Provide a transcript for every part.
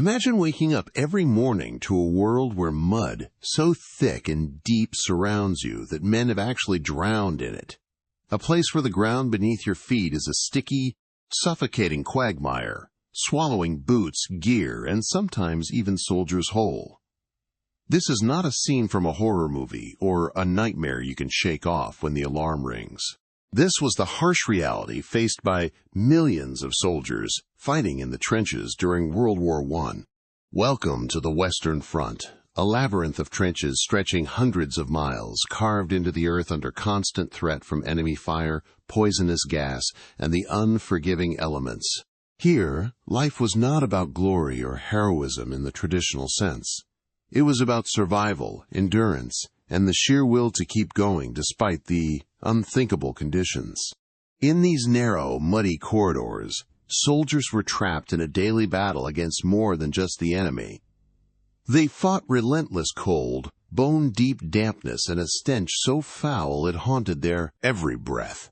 Imagine waking up every morning to a world where mud so thick and deep surrounds you that men have actually drowned in it. A place where the ground beneath your feet is a sticky, suffocating quagmire, swallowing boots, gear, and sometimes even soldiers whole. This is not a scene from a horror movie or a nightmare you can shake off when the alarm rings. This was the harsh reality faced by millions of soldiers fighting in the trenches during World War I. Welcome to the Western Front, a labyrinth of trenches stretching hundreds of miles, carved into the earth under constant threat from enemy fire, poisonous gas, and the unforgiving elements. Here, life was not about glory or heroism in the traditional sense. It was about survival, endurance, and the sheer will to keep going despite the unthinkable conditions. In these narrow, muddy corridors, soldiers were trapped in a daily battle against more than just the enemy. They fought relentless cold, bone-deep dampness, and a stench so foul it haunted their every breath.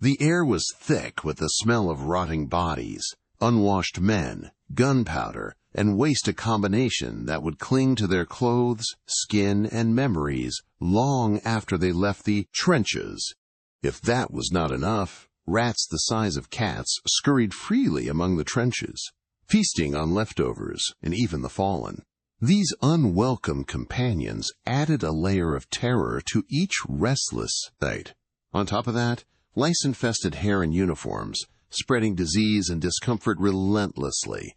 The air was thick with the smell of rotting bodies, unwashed men, gunpowder, and waste, a combination that would cling to their clothes, skin, and memories long after they left the trenches. If that was not enough, rats the size of cats scurried freely among the trenches, feasting on leftovers and even the fallen. These unwelcome companions added a layer of terror to each restless night. On top of that, lice-infested hair and uniforms, spreading disease and discomfort relentlessly.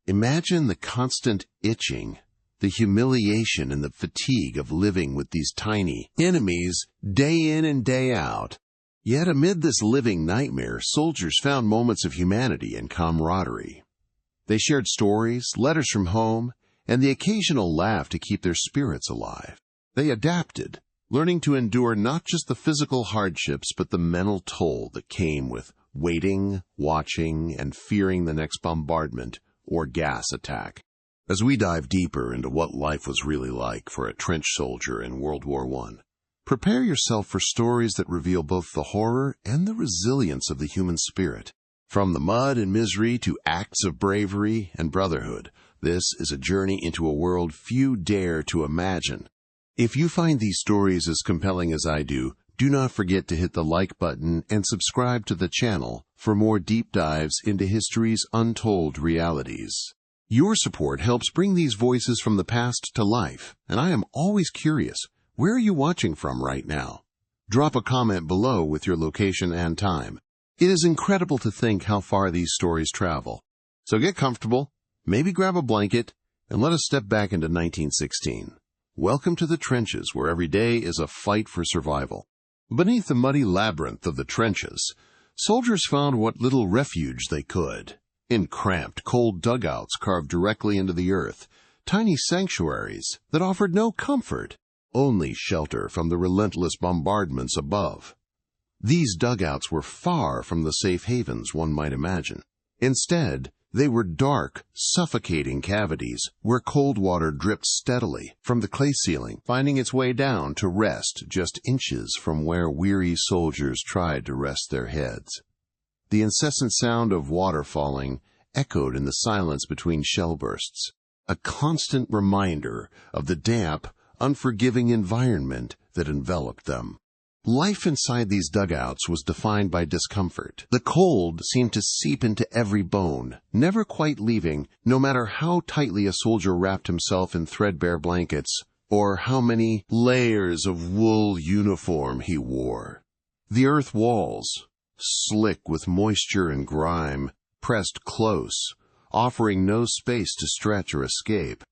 Imagine the constant itching, the humiliation and the fatigue of living with these tiny enemies day in and day out. Yet amid this living nightmare, soldiers found moments of humanity and camaraderie. They shared stories, letters from home, and the occasional laugh to keep their spirits alive. They adapted, learning to endure not just the physical hardships but the mental toll that came with waiting, watching, and fearing the next bombardment or gas attack. As we dive deeper into what life was really like for a trench soldier in World War I, prepare yourself for stories that reveal both the horror and the resilience of the human spirit. From the mud and misery to acts of bravery and brotherhood, this is a journey into a world few dare to imagine. If you find these stories as compelling as I do not forget to hit the like button and subscribe to the channel for more deep dives into history's untold realities. Your support helps bring these voices from the past to life, and I am always curious, where are you watching from right now? Drop a comment below with your location and time. It is incredible to think how far these stories travel. So get comfortable, maybe grab a blanket, and let us step back into 1916. Welcome to the trenches, where every day is a fight for survival. Beneath the muddy labyrinth of the trenches, soldiers found what little refuge they could. In cramped, cold dugouts carved directly into the earth, tiny sanctuaries that offered no comfort, only shelter from the relentless bombardments above. These dugouts were far from the safe havens one might imagine. Instead, they were dark, suffocating cavities where cold water dripped steadily from the clay ceiling, finding its way down to rest just inches from where weary soldiers tried to rest their heads. The incessant sound of water falling echoed in the silence between shell bursts, a constant reminder of the damp, unforgiving environment that enveloped them. Life inside these dugouts was defined by discomfort. The cold seemed to seep into every bone, never quite leaving, no matter how tightly a soldier wrapped himself in threadbare blankets or how many layers of wool uniform he wore. The earth walls, slick with moisture and grime, pressed close, offering no space to stretch or escape.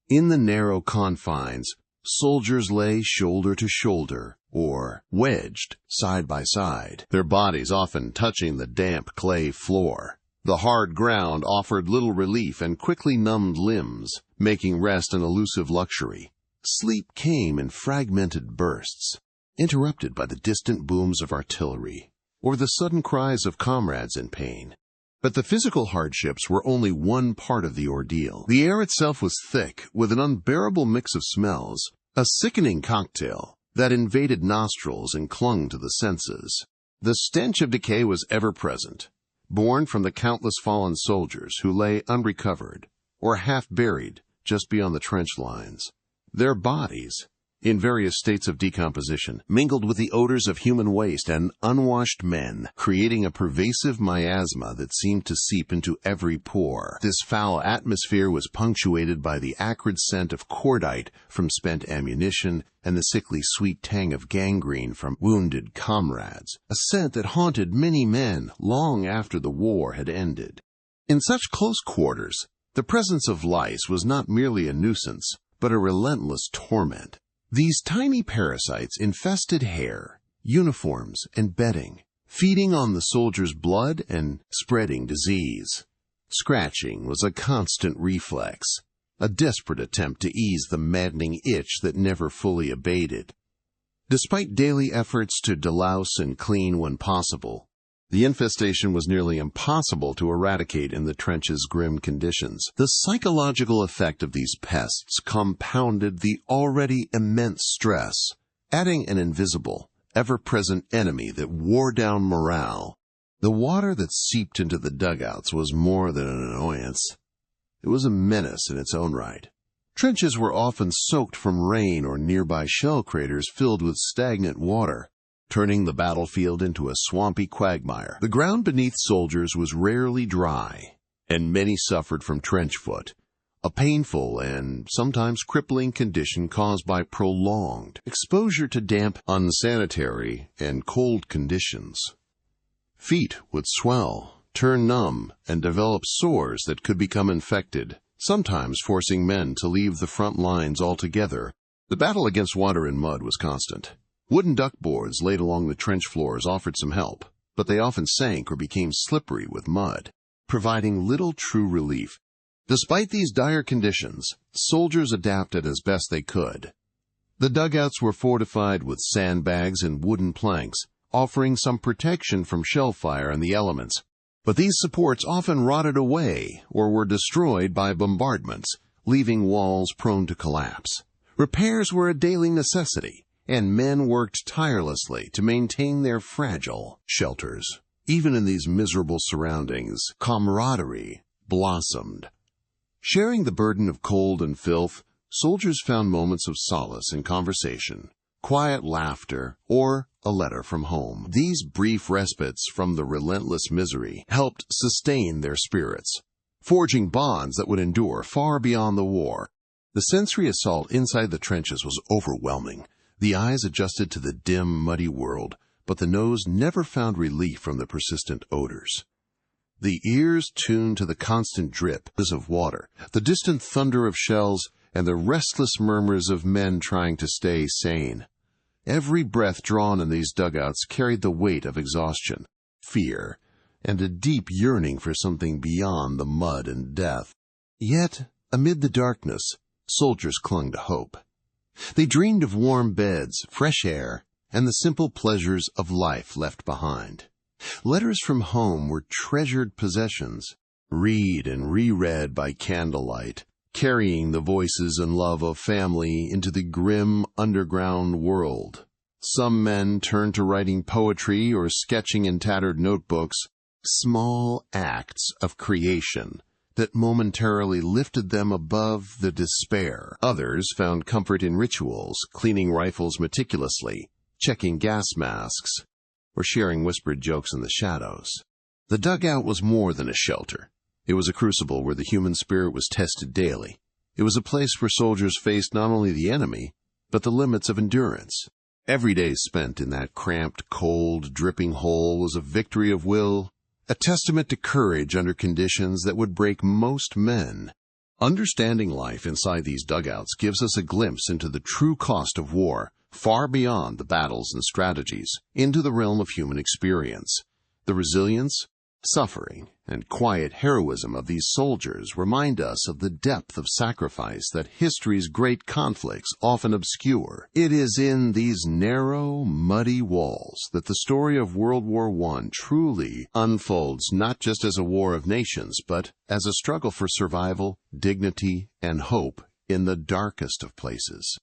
In the narrow confines, soldiers lay shoulder to shoulder, or wedged side by side, their bodies often touching the damp clay floor. The hard ground offered little relief and quickly numbed limbs, making rest an elusive luxury. Sleep came in fragmented bursts, interrupted by the distant booms of artillery, or the sudden cries of comrades in pain. But the physical hardships were only one part of the ordeal. The air itself was thick, with an unbearable mix of smells, a sickening cocktail that invaded nostrils and clung to the senses. The stench of decay was ever present, born from the countless fallen soldiers who lay unrecovered, or half buried just beyond the trench lines. Their bodies, in various states of decomposition, mingled with the odors of human waste and unwashed men, creating a pervasive miasma that seemed to seep into every pore. This foul atmosphere was punctuated by the acrid scent of cordite from spent ammunition and the sickly sweet tang of gangrene from wounded comrades, a scent that haunted many men long after the war had ended. In such close quarters, the presence of lice was not merely a nuisance, but a relentless torment. These tiny parasites infested hair, uniforms, and bedding, feeding on the soldiers' blood and spreading disease. Scratching was a constant reflex, a desperate attempt to ease the maddening itch that never fully abated. Despite daily efforts to delouse and clean when possible, the infestation was nearly impossible to eradicate in the trench's grim conditions. The psychological effect of these pests compounded the already immense stress, adding an invisible, ever-present enemy that wore down morale. The water that seeped into the dugouts was more than an annoyance. It was a menace in its own right. Trenches were often soaked from rain or nearby shell craters filled with stagnant water, turning the battlefield into a swampy quagmire. The ground beneath soldiers was rarely dry, and many suffered from trench foot, a painful and sometimes crippling condition caused by prolonged exposure to damp, unsanitary, and cold conditions. Feet would swell, turn numb, and develop sores that could become infected, sometimes forcing men to leave the front lines altogether. The battle against water and mud was constant. Wooden duckboards laid along the trench floors offered some help, but they often sank or became slippery with mud, providing little true relief. Despite these dire conditions, soldiers adapted as best they could. The dugouts were fortified with sandbags and wooden planks, offering some protection from shell fire and the elements. But these supports often rotted away or were destroyed by bombardments, leaving walls prone to collapse. Repairs were a daily necessity, and men worked tirelessly to maintain their fragile shelters. Even in these miserable surroundings, camaraderie blossomed. Sharing the burden of cold and filth, soldiers found moments of solace in conversation, quiet laughter, or a letter from home. These brief respites from the relentless misery helped sustain their spirits, forging bonds that would endure far beyond the war. The sensory assault inside the trenches was overwhelming. The eyes adjusted to the dim, muddy world, but the nose never found relief from the persistent odors. The ears tuned to the constant drip of water, the distant thunder of shells, and the restless murmurs of men trying to stay sane. Every breath drawn in these dugouts carried the weight of exhaustion, fear, and a deep yearning for something beyond the mud and death. Yet, amid the darkness, soldiers clung to hope. They dreamed of warm beds, fresh air, and the simple pleasures of life left behind. Letters from home were treasured possessions, read and reread by candlelight, carrying the voices and love of family into the grim underground world. Some men turned to writing poetry or sketching in tattered notebooks, small acts of creation that momentarily lifted them above the despair. Others found comfort in rituals, cleaning rifles meticulously, checking gas masks, or sharing whispered jokes in the shadows. The dugout was more than a shelter. It was a crucible where the human spirit was tested daily. It was a place where soldiers faced not only the enemy, but the limits of endurance. Every day spent in that cramped, cold, dripping hole was a victory of will, a testament to courage under conditions that would break most men. Understanding life inside these dugouts gives us a glimpse into the true cost of war, far beyond the battles and strategies, into the realm of human experience. The resilience, suffering, and quiet heroism of these soldiers remind us of the depth of sacrifice that history's great conflicts often obscure. It is in these narrow, muddy walls that the story of World War I truly unfolds, not just as a war of nations, but as a struggle for survival, dignity, and hope in the darkest of places.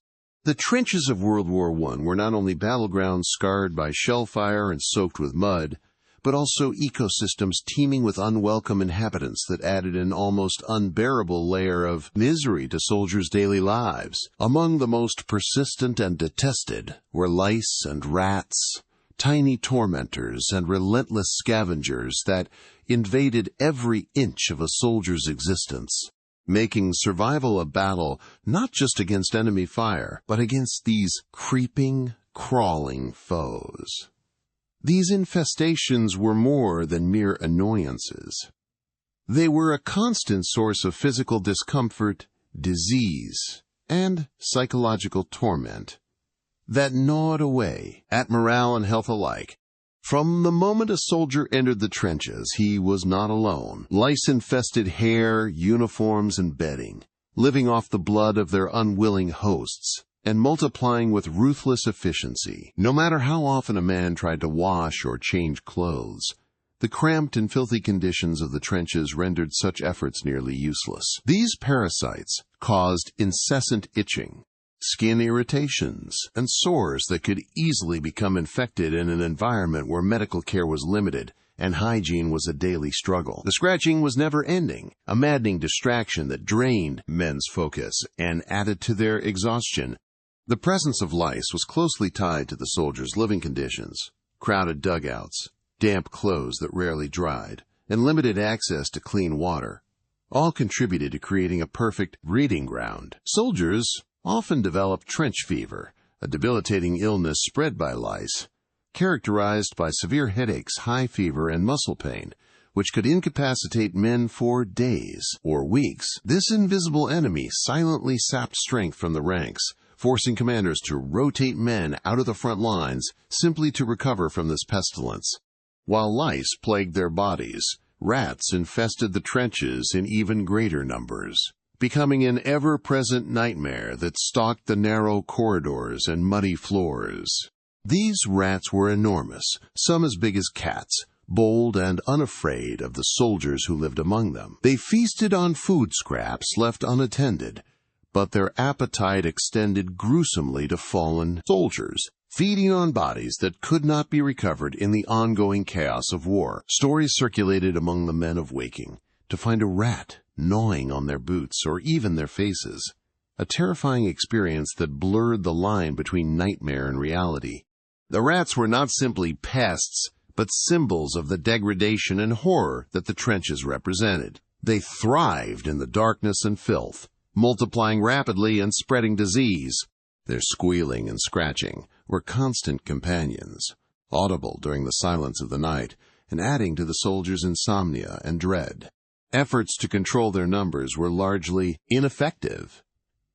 The trenches of World War I were not only battlegrounds scarred by shell fire and soaked with mud, but also ecosystems teeming with unwelcome inhabitants that added an almost unbearable layer of misery to soldiers' daily lives. Among the most persistent and detested were lice and rats, tiny tormentors and relentless scavengers that invaded every inch of a soldier's existence, making survival a battle not just against enemy fire, but against these creeping, crawling foes. These infestations were more than mere annoyances. They were a constant source of physical discomfort, disease, and psychological torment that gnawed away at morale and health alike. From the moment a soldier entered the trenches, he was not alone. Lice infested hair, uniforms, and bedding, living off the blood of their unwilling hosts, and multiplying with ruthless efficiency. No matter how often a man tried to wash or change clothes, the cramped and filthy conditions of the trenches rendered such efforts nearly useless. These parasites caused incessant itching, skin irritations, and sores that could easily become infected in an environment where medical care was limited and hygiene was a daily struggle. The scratching was never-ending, a maddening distraction that drained men's focus and added to their exhaustion. The presence of lice was closely tied to the soldiers' living conditions: crowded dugouts, damp clothes that rarely dried, and limited access to clean water, all contributed to creating a perfect breeding ground. Soldiers often developed trench fever, a debilitating illness spread by lice, characterized by severe headaches, high fever, and muscle pain, which could incapacitate men for days or weeks. This invisible enemy silently sapped strength from the ranks, forcing commanders to rotate men out of the front lines simply to recover from this pestilence. While lice plagued their bodies, rats infested the trenches in even greater numbers, becoming an ever-present nightmare that stalked the narrow corridors and muddy floors. These rats were enormous, some as big as cats, bold and unafraid of the soldiers who lived among them. They feasted on food scraps left unattended, but their appetite extended gruesomely to fallen soldiers, feeding on bodies that could not be recovered in the ongoing chaos of war. Stories circulated among the men of waking to find a rat gnawing on their boots or even their faces, a terrifying experience that blurred the line between nightmare and reality. The rats were not simply pests, but symbols of the degradation and horror that the trenches represented. They thrived in the darkness and filth, multiplying rapidly and spreading disease. Their squealing and scratching were constant companions, audible during the silence of the night and adding to the soldiers' insomnia and dread. Efforts to control their numbers were largely ineffective.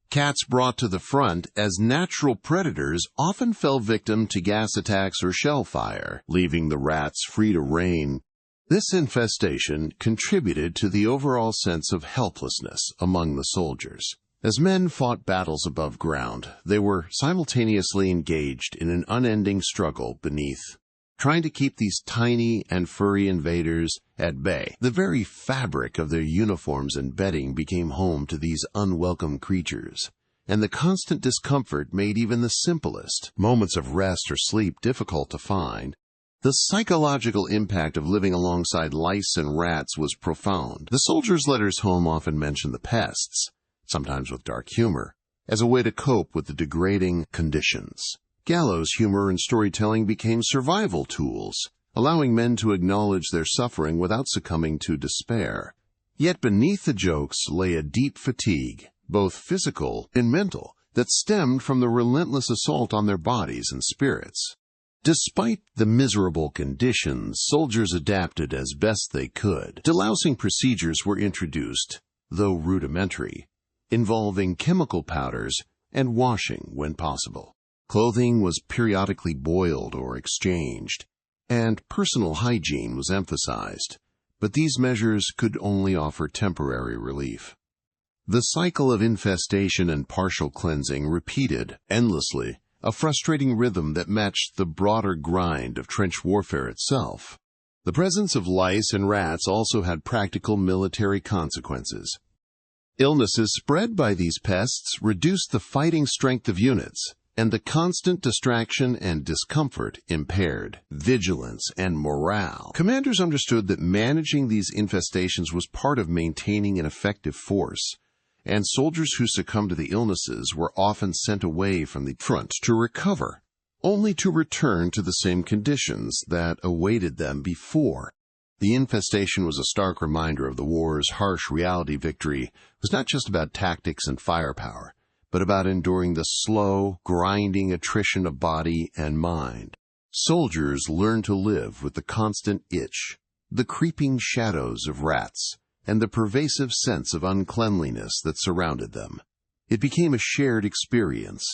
Cats brought to the front as natural predators often fell victim to gas attacks or shell fire, leaving the rats free to reign. This infestation contributed to the overall sense of helplessness among the soldiers. As men fought battles above ground, they were simultaneously engaged in an unending struggle beneath, trying to keep these tiny and furry invaders at bay. The very fabric of their uniforms and bedding became home to these unwelcome creatures, and the constant discomfort made even the simplest moments of rest or sleep difficult to find. The psychological impact of living alongside lice and rats was profound. The soldiers' letters home often mention the pests, sometimes with dark humor, as a way to cope with the degrading conditions. Gallows humor and storytelling became survival tools, allowing men to acknowledge their suffering without succumbing to despair. Yet beneath the jokes lay a deep fatigue, both physical and mental, that stemmed from the relentless assault on their bodies and spirits. Despite the miserable conditions, soldiers adapted as best they could. Delousing procedures were introduced, though rudimentary, involving chemical powders and washing when possible. Clothing was periodically boiled or exchanged, and personal hygiene was emphasized, but these measures could only offer temporary relief. The cycle of infestation and partial cleansing repeated endlessly, a frustrating rhythm that matched the broader grind of trench warfare itself. The presence of lice and rats also had practical military consequences. Illnesses spread by these pests reduced the fighting strength of units, and the constant distraction and discomfort impaired vigilance and morale. Commanders understood that managing these infestations was part of maintaining an effective force, and soldiers who succumbed to the illnesses were often sent away from the front to recover, only to return to the same conditions that awaited them before. The infestation was a stark reminder of the war's harsh reality. Victory was not just about tactics and firepower, but about enduring the slow, grinding attrition of body and mind. Soldiers learned to live with the constant itch, the creeping shadows of rats, and the pervasive sense of uncleanliness that surrounded them. It became a shared experience,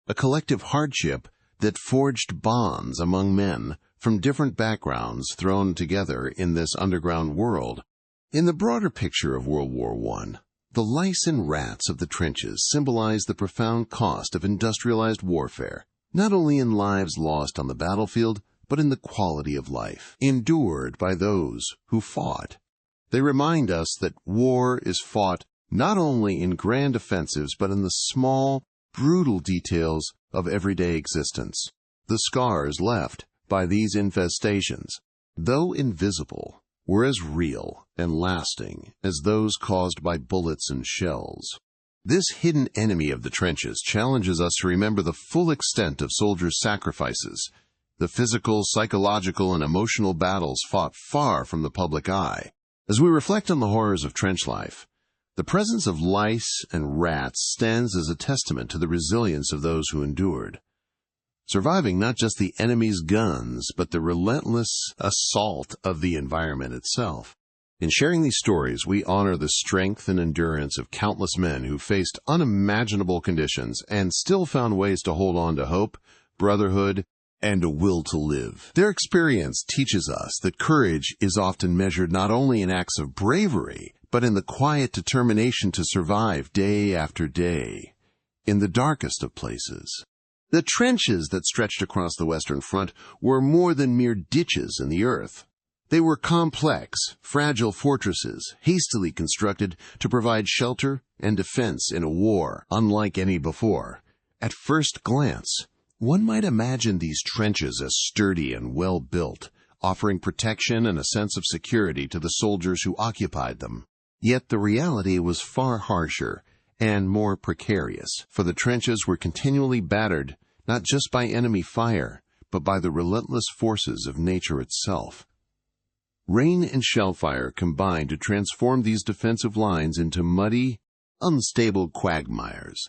a collective hardship that forged bonds among men from different backgrounds thrown together in this underground world. In the broader picture of World War I, the lice and rats of the trenches symbolize the profound cost of industrialized warfare, not only in lives lost on the battlefield, but in the quality of life endured by those who fought. They remind us that war is fought not only in grand offensives, but in the small, brutal details of everyday existence. The scars left by these infestations, though invisible, were as real and lasting as those caused by bullets and shells. This hidden enemy of the trenches challenges us to remember the full extent of soldiers' sacrifices, the physical, psychological, and emotional battles fought far from the public eye. As we reflect on the horrors of trench life, the presence of lice and rats stands as a testament to the resilience of those who endured, surviving not just the enemy's guns, but the relentless assault of the environment itself. In sharing these stories, we honor the strength and endurance of countless men who faced unimaginable conditions and still found ways to hold on to hope, brotherhood, and a will to live. Their experience teaches us that courage is often measured not only in acts of bravery, but in the quiet determination to survive day after day, in the darkest of places. The trenches that stretched across the Western Front were more than mere ditches in the earth. They were complex, fragile fortresses, hastily constructed to provide shelter and defense in a war unlike any before. At first glance, one might imagine these trenches as sturdy and well-built, offering protection and a sense of security to the soldiers who occupied them. Yet the reality was far harsher and more precarious, for the trenches were continually battered not just by enemy fire, but by the relentless forces of nature itself. Rain and shellfire combined to transform these defensive lines into muddy, unstable quagmires,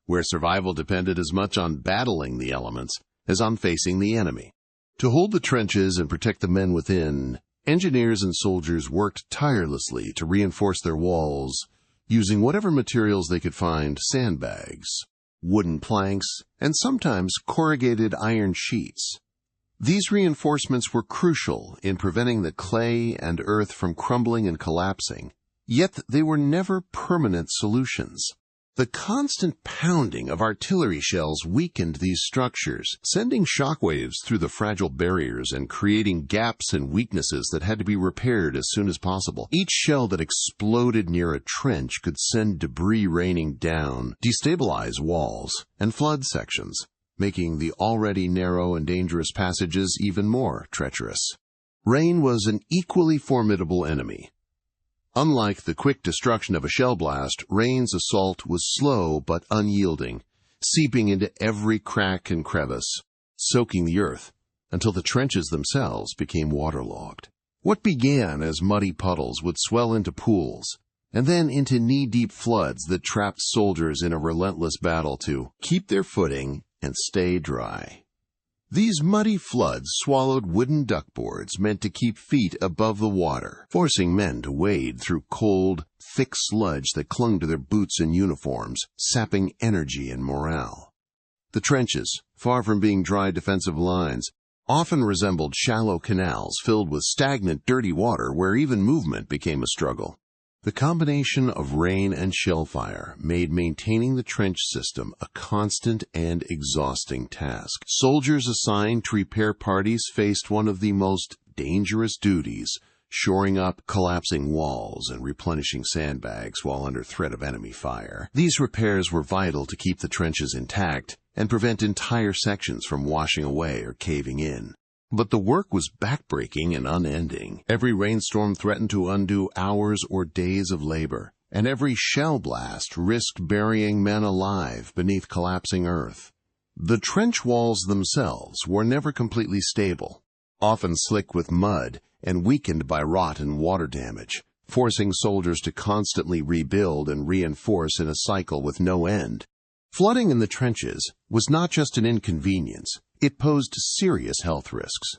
where survival depended as much on battling the elements as on facing the enemy. To hold the trenches and protect the men within, engineers and soldiers worked tirelessly to reinforce their walls, using whatever materials they could find: sandbags, wooden planks, and sometimes corrugated iron sheets. These reinforcements were crucial in preventing the clay and earth from crumbling and collapsing, yet they were never permanent solutions. The constant pounding of artillery shells weakened these structures, sending shockwaves through the fragile barriers and creating gaps and weaknesses that had to be repaired as soon as possible. Each shell that exploded near a trench could send debris raining down, destabilize walls, and flood sections, making the already narrow and dangerous passages even more treacherous. Rain was an equally formidable enemy. Unlike the quick destruction of a shell blast, rain's assault was slow but unyielding, seeping into every crack and crevice, soaking the earth until the trenches themselves became waterlogged. What began as muddy puddles would swell into pools, and then into knee-deep floods that trapped soldiers in a relentless battle to keep their footing and stay dry. These muddy floods swallowed wooden duckboards meant to keep feet above the water, forcing men to wade through cold, thick sludge that clung to their boots and uniforms, sapping energy and morale. The trenches, far from being dry defensive lines, often resembled shallow canals filled with stagnant, dirty water where even movement became a struggle. The combination of rain and shellfire made maintaining the trench system a constant and exhausting task. Soldiers assigned to repair parties faced one of the most dangerous duties, shoring up collapsing walls and replenishing sandbags while under threat of enemy fire. These repairs were vital to keep the trenches intact and prevent entire sections from washing away or caving in. But the work was backbreaking and unending. Every rainstorm threatened to undo hours or days of labor, and every shell blast risked burying men alive beneath collapsing earth. The trench walls themselves were never completely stable, often slick with mud and weakened by rot and water damage, forcing soldiers to constantly rebuild and reinforce in a cycle with no end. Flooding in the trenches was not just an inconvenience, it posed serious health risks.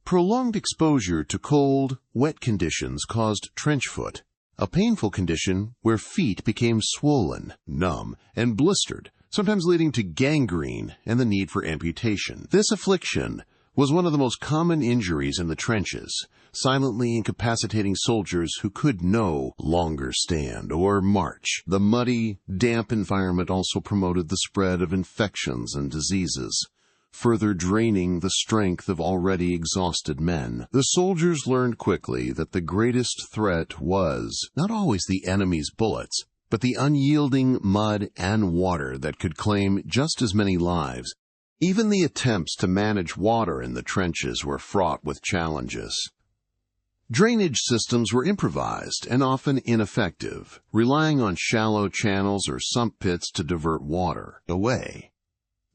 Prolonged exposure to cold, wet conditions caused trench foot, a painful condition where feet became swollen, numb, and blistered, sometimes leading to gangrene and the need for amputation. This affliction was one of the most common injuries in the trenches, silently incapacitating soldiers who could no longer stand or march. The muddy, damp environment also promoted the spread of infections and diseases, further draining the strength of already exhausted men. The soldiers learned quickly that the greatest threat was not always the enemy's bullets, but the unyielding mud and water that could claim just as many lives. Even the attempts to manage water in the trenches were fraught with challenges. Drainage systems were improvised and often ineffective, relying on shallow channels or sump pits to divert water away.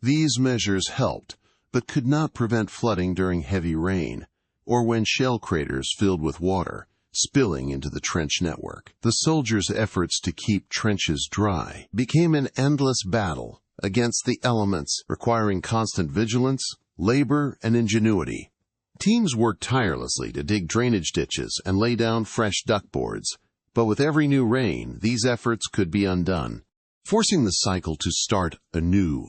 These measures helped, but could not prevent flooding during heavy rain, or when shell craters filled with water, spilling into the trench network. The soldiers' efforts to keep trenches dry became an endless battle against the elements, requiring constant vigilance, labor, and ingenuity. Teams worked tirelessly to dig drainage ditches and lay down fresh duckboards, but with every new rain, these efforts could be undone, forcing the cycle to start anew.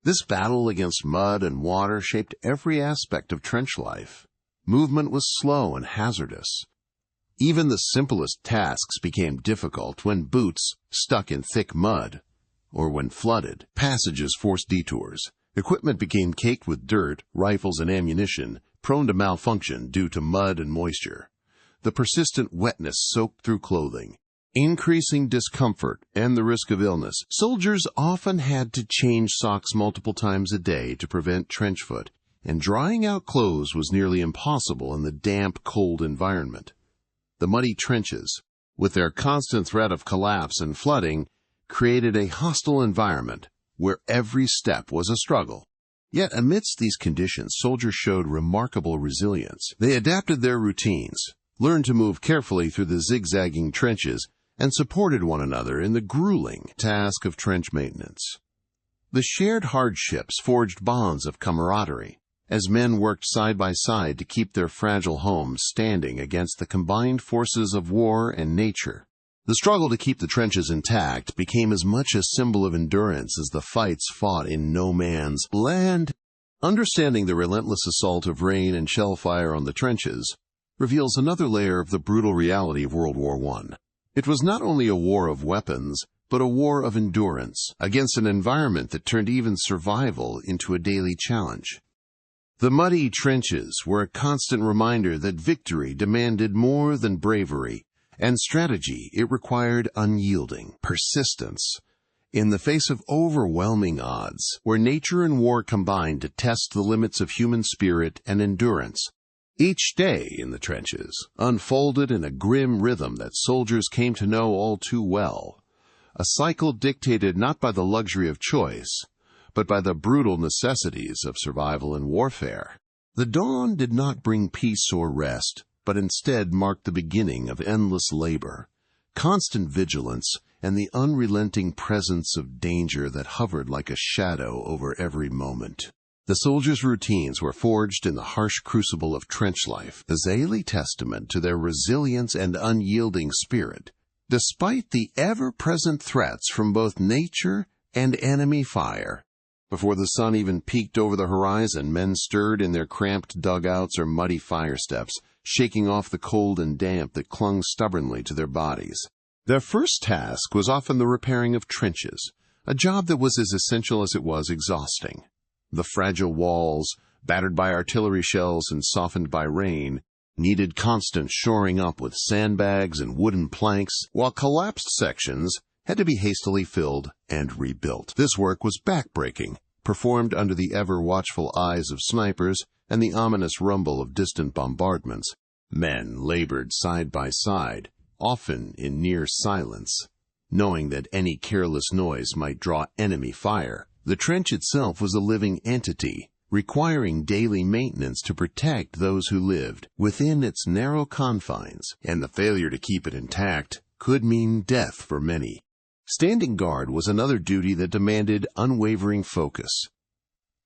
This battle against mud and water shaped every aspect of trench life. Movement was slow and hazardous. Even the simplest tasks became difficult when boots stuck in thick mud, or when flooded, passages forced detours. Equipment became caked with dirt, rifles and ammunition, prone to malfunction due to mud and moisture. The persistent wetness soaked through clothing, increasing discomfort and the risk of illness. Soldiers often had to change socks multiple times a day to prevent trench foot, and drying out clothes was nearly impossible in the damp, cold environment. The muddy trenches, with their constant threat of collapse and flooding, created a hostile environment where every step was a struggle. Yet amidst these conditions, soldiers showed remarkable resilience. They adapted their routines, learned to move carefully through the zigzagging trenches, and supported one another in the grueling task of trench maintenance. The shared hardships forged bonds of camaraderie, as men worked side by side to keep their fragile homes standing against the combined forces of war and nature. The struggle to keep the trenches intact became as much a symbol of endurance as the fights fought in no man's land. Understanding the relentless assault of rain and shell fire on the trenches reveals another layer of the brutal reality of World War I. It was not only a war of weapons, but a war of endurance against an environment that turned even survival into a daily challenge. The muddy trenches were a constant reminder that victory demanded more than bravery, and strategy. It required unyielding persistence in the face of overwhelming odds, where nature and war combined to test the limits of human spirit and endurance. Each day in the trenches unfolded in a grim rhythm that soldiers came to know all too well, a cycle dictated not by the luxury of choice, but by the brutal necessities of survival and warfare. The dawn did not bring peace or rest, but instead marked the beginning of endless labor, constant vigilance, and the unrelenting presence of danger that hovered like a shadow over every moment. The soldiers' routines were forged in the harsh crucible of trench life, a daily testament to their resilience and unyielding spirit, despite the ever-present threats from both nature and enemy fire. Before the sun even peeked over the horizon, men stirred in their cramped dugouts or muddy fire steps, shaking off the cold and damp that clung stubbornly to their bodies. Their first task was often the repairing of trenches, a job that was as essential as it was exhausting. The fragile walls, battered by artillery shells and softened by rain, needed constant shoring up with sandbags and wooden planks, while collapsed sections had to be hastily filled and rebuilt. This work was backbreaking, performed under the ever-watchful eyes of snipers and the ominous rumble of distant bombardments. Men labored side by side, often in near silence, knowing that any careless noise might draw enemy fire. The trench itself was a living entity, requiring daily maintenance to protect those who lived within its narrow confines, and the failure to keep it intact could mean death for many. Standing guard was another duty that demanded unwavering focus.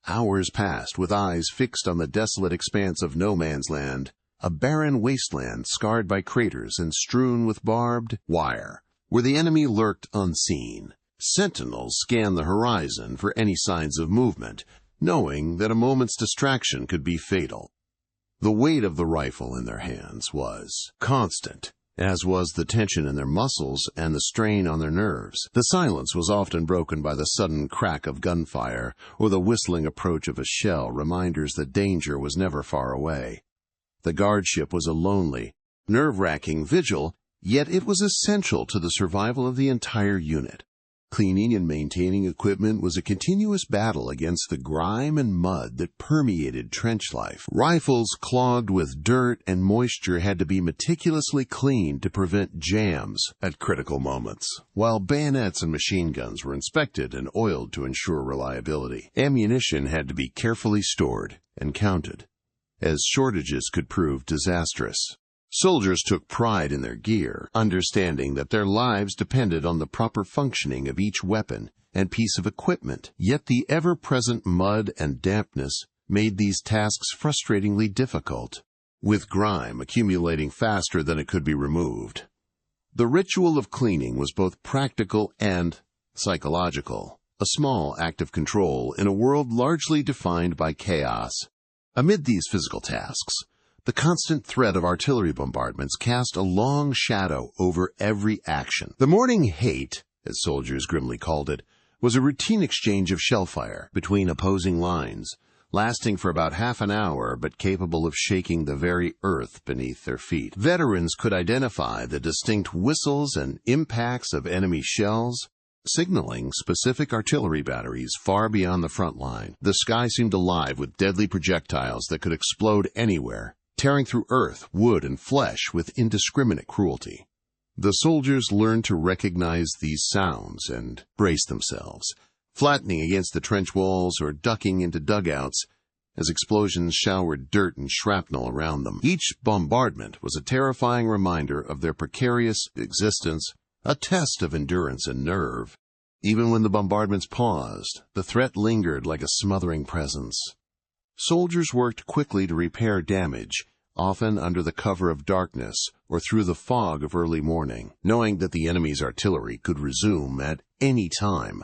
Hours passed with eyes fixed on the desolate expanse of no man's land, a barren wasteland scarred by craters and strewn with barbed wire, where the enemy lurked unseen. Sentinels scanned the horizon for any signs of movement, knowing that a moment's distraction could be fatal. The weight of the rifle in their hands was constant, as was the tension in their muscles and the strain on their nerves. The silence was often broken by the sudden crack of gunfire or the whistling approach of a shell, reminders that danger was never far away. The guardship was a lonely, nerve-wracking vigil, yet it was essential to the survival of the entire unit. Cleaning and maintaining equipment was a continuous battle against the grime and mud that permeated trench life. Rifles clogged with dirt and moisture had to be meticulously cleaned to prevent jams at critical moments, while bayonets and machine guns were inspected and oiled to ensure reliability. Ammunition had to be carefully stored and counted, as shortages could prove disastrous. Soldiers took pride in their gear, understanding that their lives depended on the proper functioning of each weapon and piece of equipment. Yet the ever-present mud and dampness made these tasks frustratingly difficult, with grime accumulating faster than it could be removed. The ritual of cleaning was both practical and psychological, a small act of control in a world largely defined by chaos. Amid these physical tasks, the constant threat of artillery bombardments cast a long shadow over every action. The morning hate, as soldiers grimly called it, was a routine exchange of shellfire between opposing lines, lasting for about half an hour but capable of shaking the very earth beneath their feet. Veterans could identify the distinct whistles and impacts of enemy shells, signaling specific artillery batteries far beyond the front line. The sky seemed alive with deadly projectiles that could explode anywhere, tearing through earth, wood, and flesh with indiscriminate cruelty. The soldiers learned to recognize these sounds and brace themselves, flattening against the trench walls or ducking into dugouts as explosions showered dirt and shrapnel around them. Each bombardment was a terrifying reminder of their precarious existence, a test of endurance and nerve. Even when the bombardments paused, the threat lingered like a smothering presence. Soldiers worked quickly to repair damage, often under the cover of darkness or through the fog of early morning, knowing that the enemy's artillery could resume at any time.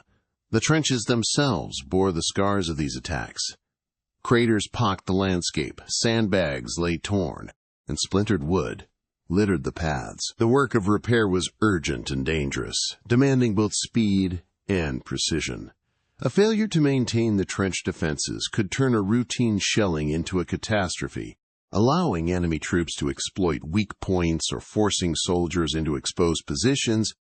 The trenches themselves bore the scars of these attacks. Craters pocked the landscape, sandbags lay torn, and splintered wood littered the paths. The work of repair was urgent and dangerous, demanding both speed and precision. A failure to maintain the trench defenses could turn a routine shelling into a catastrophe, allowing enemy troops to exploit weak points or forcing soldiers into exposed positions.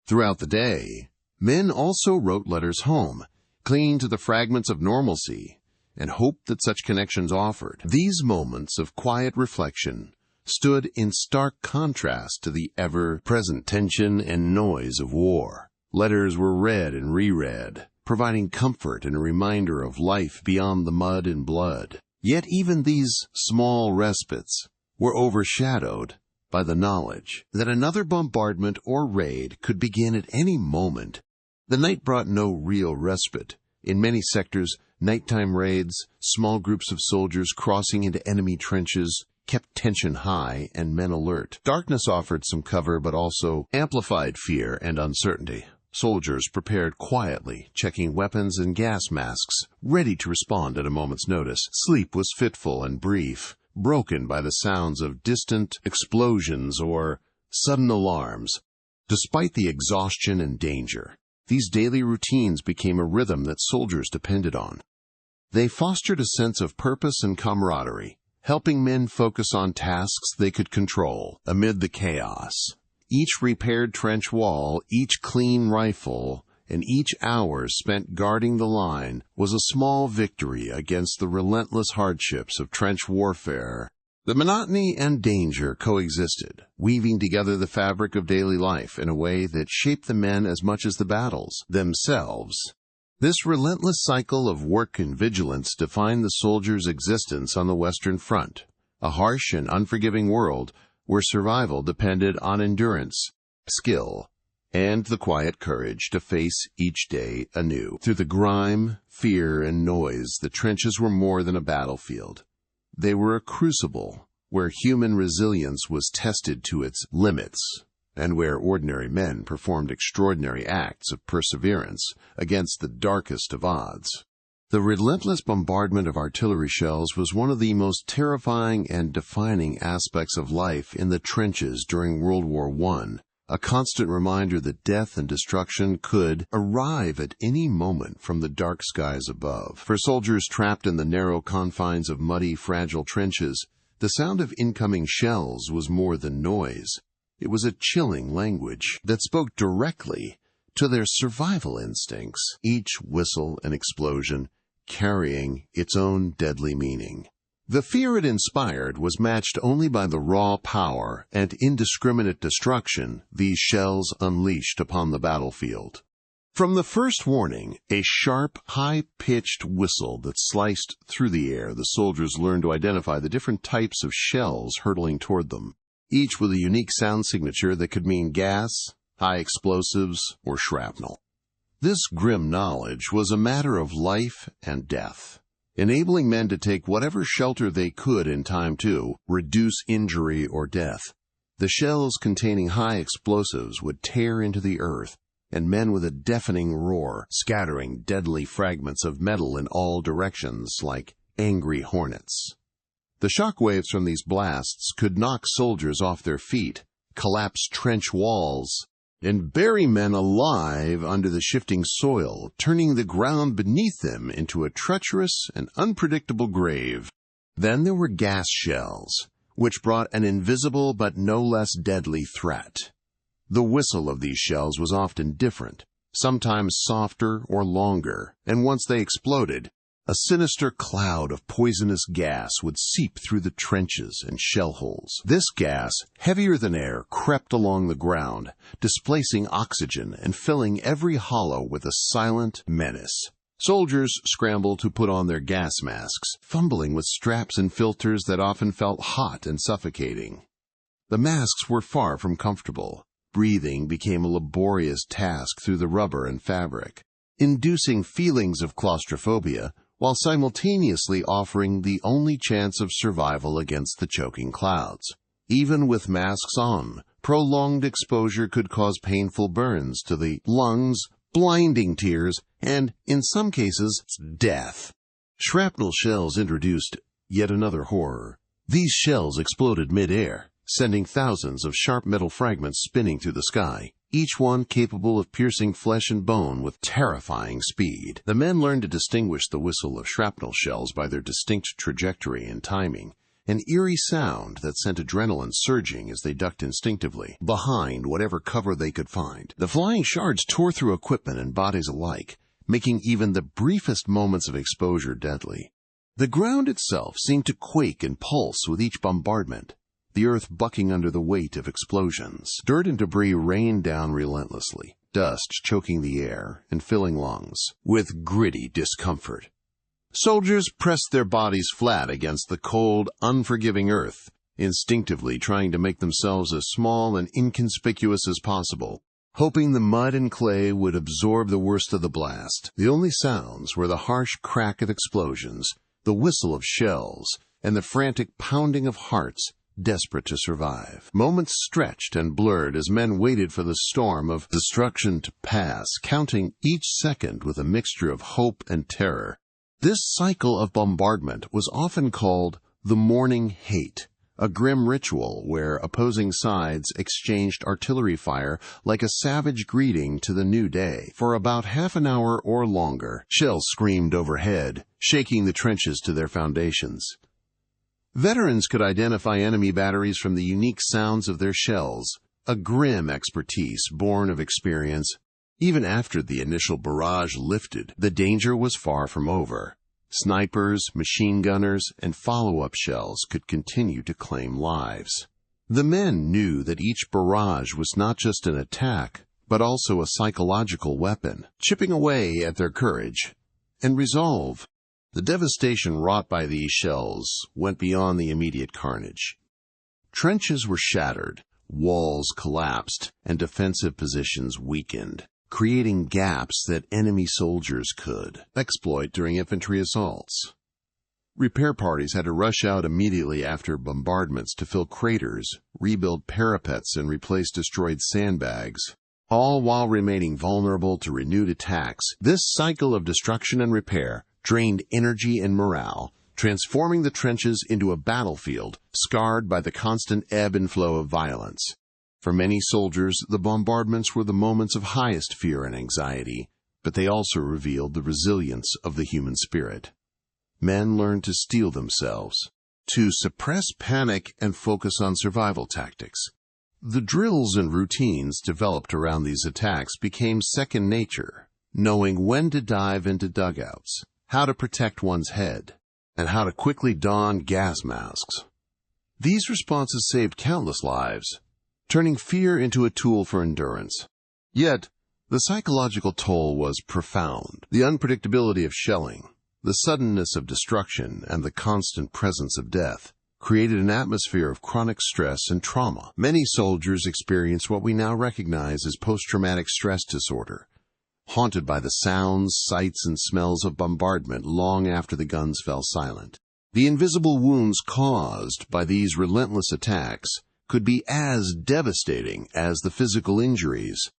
Throughout the day, men also wrote letters home, clinging to the fragments of normalcy, and hoped that such connections offered. These moments of quiet reflection stood in stark contrast to the ever-present tension and noise of war. Letters were read and reread, providing comfort and a reminder of life beyond the mud and blood. Yet even these small respites were overshadowed by the knowledge that another bombardment or raid could begin at any moment. The night brought no real respite. In many sectors, nighttime raids, small groups of soldiers crossing into enemy trenches, kept tension high and men alert. Darkness offered some cover but also amplified fear and uncertainty. Soldiers prepared quietly, checking weapons and gas masks, ready to respond at a moment's notice. Sleep was fitful and brief, broken by the sounds of distant explosions or sudden alarms. Despite the exhaustion and danger, these daily routines became a rhythm that soldiers depended on. They fostered a sense of purpose and camaraderie, helping men focus on tasks they could control amid the chaos. Each repaired trench wall, each clean rifle, and each hour spent guarding the line was a small victory against the relentless hardships of trench warfare. The monotony and danger coexisted, weaving together the fabric of daily life in a way that shaped the men as much as the battles themselves. This relentless cycle of work and vigilance defined the soldier's existence on the Western Front, a harsh and unforgiving world where survival depended on endurance, skill, and the quiet courage to face each day anew. Through the grime, fear, and noise, the trenches were more than a battlefield. They were a crucible where human resilience was tested to its limits, and where ordinary men performed extraordinary acts of perseverance against the darkest of odds. The relentless bombardment of artillery shells was one of the most terrifying and defining aspects of life in the trenches during World War I, a constant reminder that death and destruction could arrive at any moment from the dark skies above. For soldiers trapped in the narrow confines of muddy, fragile trenches, the sound of incoming shells was more than noise. It was a chilling language that spoke directly to their survival instincts, each whistle and explosion carrying its own deadly meaning. The fear it inspired was matched only by the raw power and indiscriminate destruction these shells unleashed upon the battlefield. From the first warning, a sharp, high-pitched whistle that sliced through the air, the soldiers learned to identify the different types of shells hurtling toward them, each with a unique sound signature that could mean gas, high explosives, or shrapnel. This grim knowledge was a matter of life and death, enabling men to take whatever shelter they could in time to reduce injury or death. The shells containing high explosives would tear into the earth, and men with a deafening roar, scattering deadly fragments of metal in all directions like angry hornets. The shock waves from these blasts could knock soldiers off their feet, collapse trench walls, and bury men alive under the shifting soil, turning the ground beneath them into a treacherous and unpredictable grave. Then there were gas shells, which brought an invisible but no less deadly threat. The whistle of these shells was often different, sometimes softer or longer, and once they exploded, a sinister cloud of poisonous gas would seep through the trenches and shell holes. This gas, heavier than air, crept along the ground, displacing oxygen and filling every hollow with a silent menace. Soldiers scrambled to put on their gas masks, fumbling with straps and filters that often felt hot and suffocating. The masks were far from comfortable. Breathing became a laborious task through the rubber and fabric, inducing feelings of claustrophobia, while simultaneously offering the only chance of survival against the choking clouds. Even with masks on, prolonged exposure could cause painful burns to the lungs, blinding tears, and, in some cases, death. Shrapnel shells introduced yet another horror. These shells exploded mid-air, sending thousands of sharp metal fragments spinning through the sky, each one capable of piercing flesh and bone with terrifying speed. The men learned to distinguish the whistle of shrapnel shells by their distinct trajectory and timing, an eerie sound that sent adrenaline surging as they ducked instinctively behind whatever cover they could find. The flying shards tore through equipment and bodies alike, making even the briefest moments of exposure deadly. The ground itself seemed to quake and pulse with each bombardment, the earth bucking under the weight of explosions. Dirt and debris rained down relentlessly, dust choking the air and filling lungs with gritty discomfort. Soldiers pressed their bodies flat against the cold, unforgiving earth, instinctively trying to make themselves as small and inconspicuous as possible, hoping the mud and clay would absorb the worst of the blast. The only sounds were the harsh crack of explosions, the whistle of shells, and the frantic pounding of hearts desperate to survive. Moments stretched and blurred as men waited for the storm of destruction to pass, counting each second with a mixture of hope and terror. This cycle of bombardment was often called the morning hate, a grim ritual where opposing sides exchanged artillery fire like a savage greeting to the new day. For about half an hour or longer, shells screamed overhead, shaking the trenches to their foundations. Veterans could identify enemy batteries from the unique sounds of their shells, a grim expertise born of experience. Even after the initial barrage lifted, the danger was far from over. Snipers, machine gunners, and follow-up shells could continue to claim lives. The men knew that each barrage was not just an attack, but also a psychological weapon, chipping away at their courage and resolve. The devastation wrought by these shells went beyond the immediate carnage. Trenches were shattered, walls collapsed, and defensive positions weakened, creating gaps that enemy soldiers could exploit during infantry assaults. Repair parties had to rush out immediately after bombardments to fill craters, rebuild parapets, and replace destroyed sandbags, all while remaining vulnerable to renewed attacks. This cycle of destruction and repair drained energy and morale, transforming the trenches into a battlefield scarred by the constant ebb and flow of violence. For many soldiers, the bombardments were the moments of highest fear and anxiety, but they also revealed the resilience of the human spirit. Men learned to steel themselves, to suppress panic and focus on survival tactics. The drills and routines developed around these attacks became second nature, knowing when to dive into dugouts, how to protect one's head, and how to quickly don gas masks. These responses saved countless lives, turning fear into a tool for endurance. Yet, the psychological toll was profound. The unpredictability of shelling, the suddenness of destruction, and the constant presence of death created an atmosphere of chronic stress and trauma. Many soldiers experienced what we now recognize as post-traumatic stress disorder, haunted by the sounds, sights, and smells of bombardment long after the guns fell silent. The invisible wounds caused by these relentless attacks could be as devastating as the physical injuries.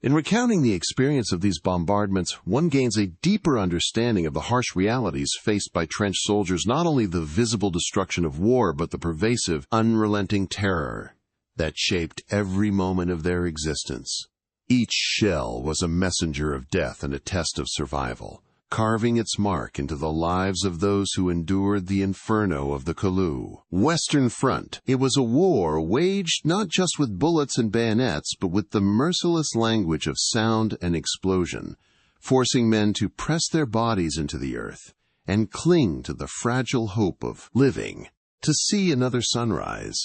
In recounting the experience of these bombardments, one gains a deeper understanding of the harsh realities faced by trench soldiers, not only the visible destruction of war, but the pervasive, unrelenting terror that shaped every moment of their existence. Each shell was a messenger of death and a test of survival, carving its mark into the lives of those who endured the inferno of the Kalu Western Front. It was a war waged not just with bullets and bayonets, but with the merciless language of sound and explosion, forcing men to press their bodies into the earth and cling to the fragile hope of living to see another sunrise.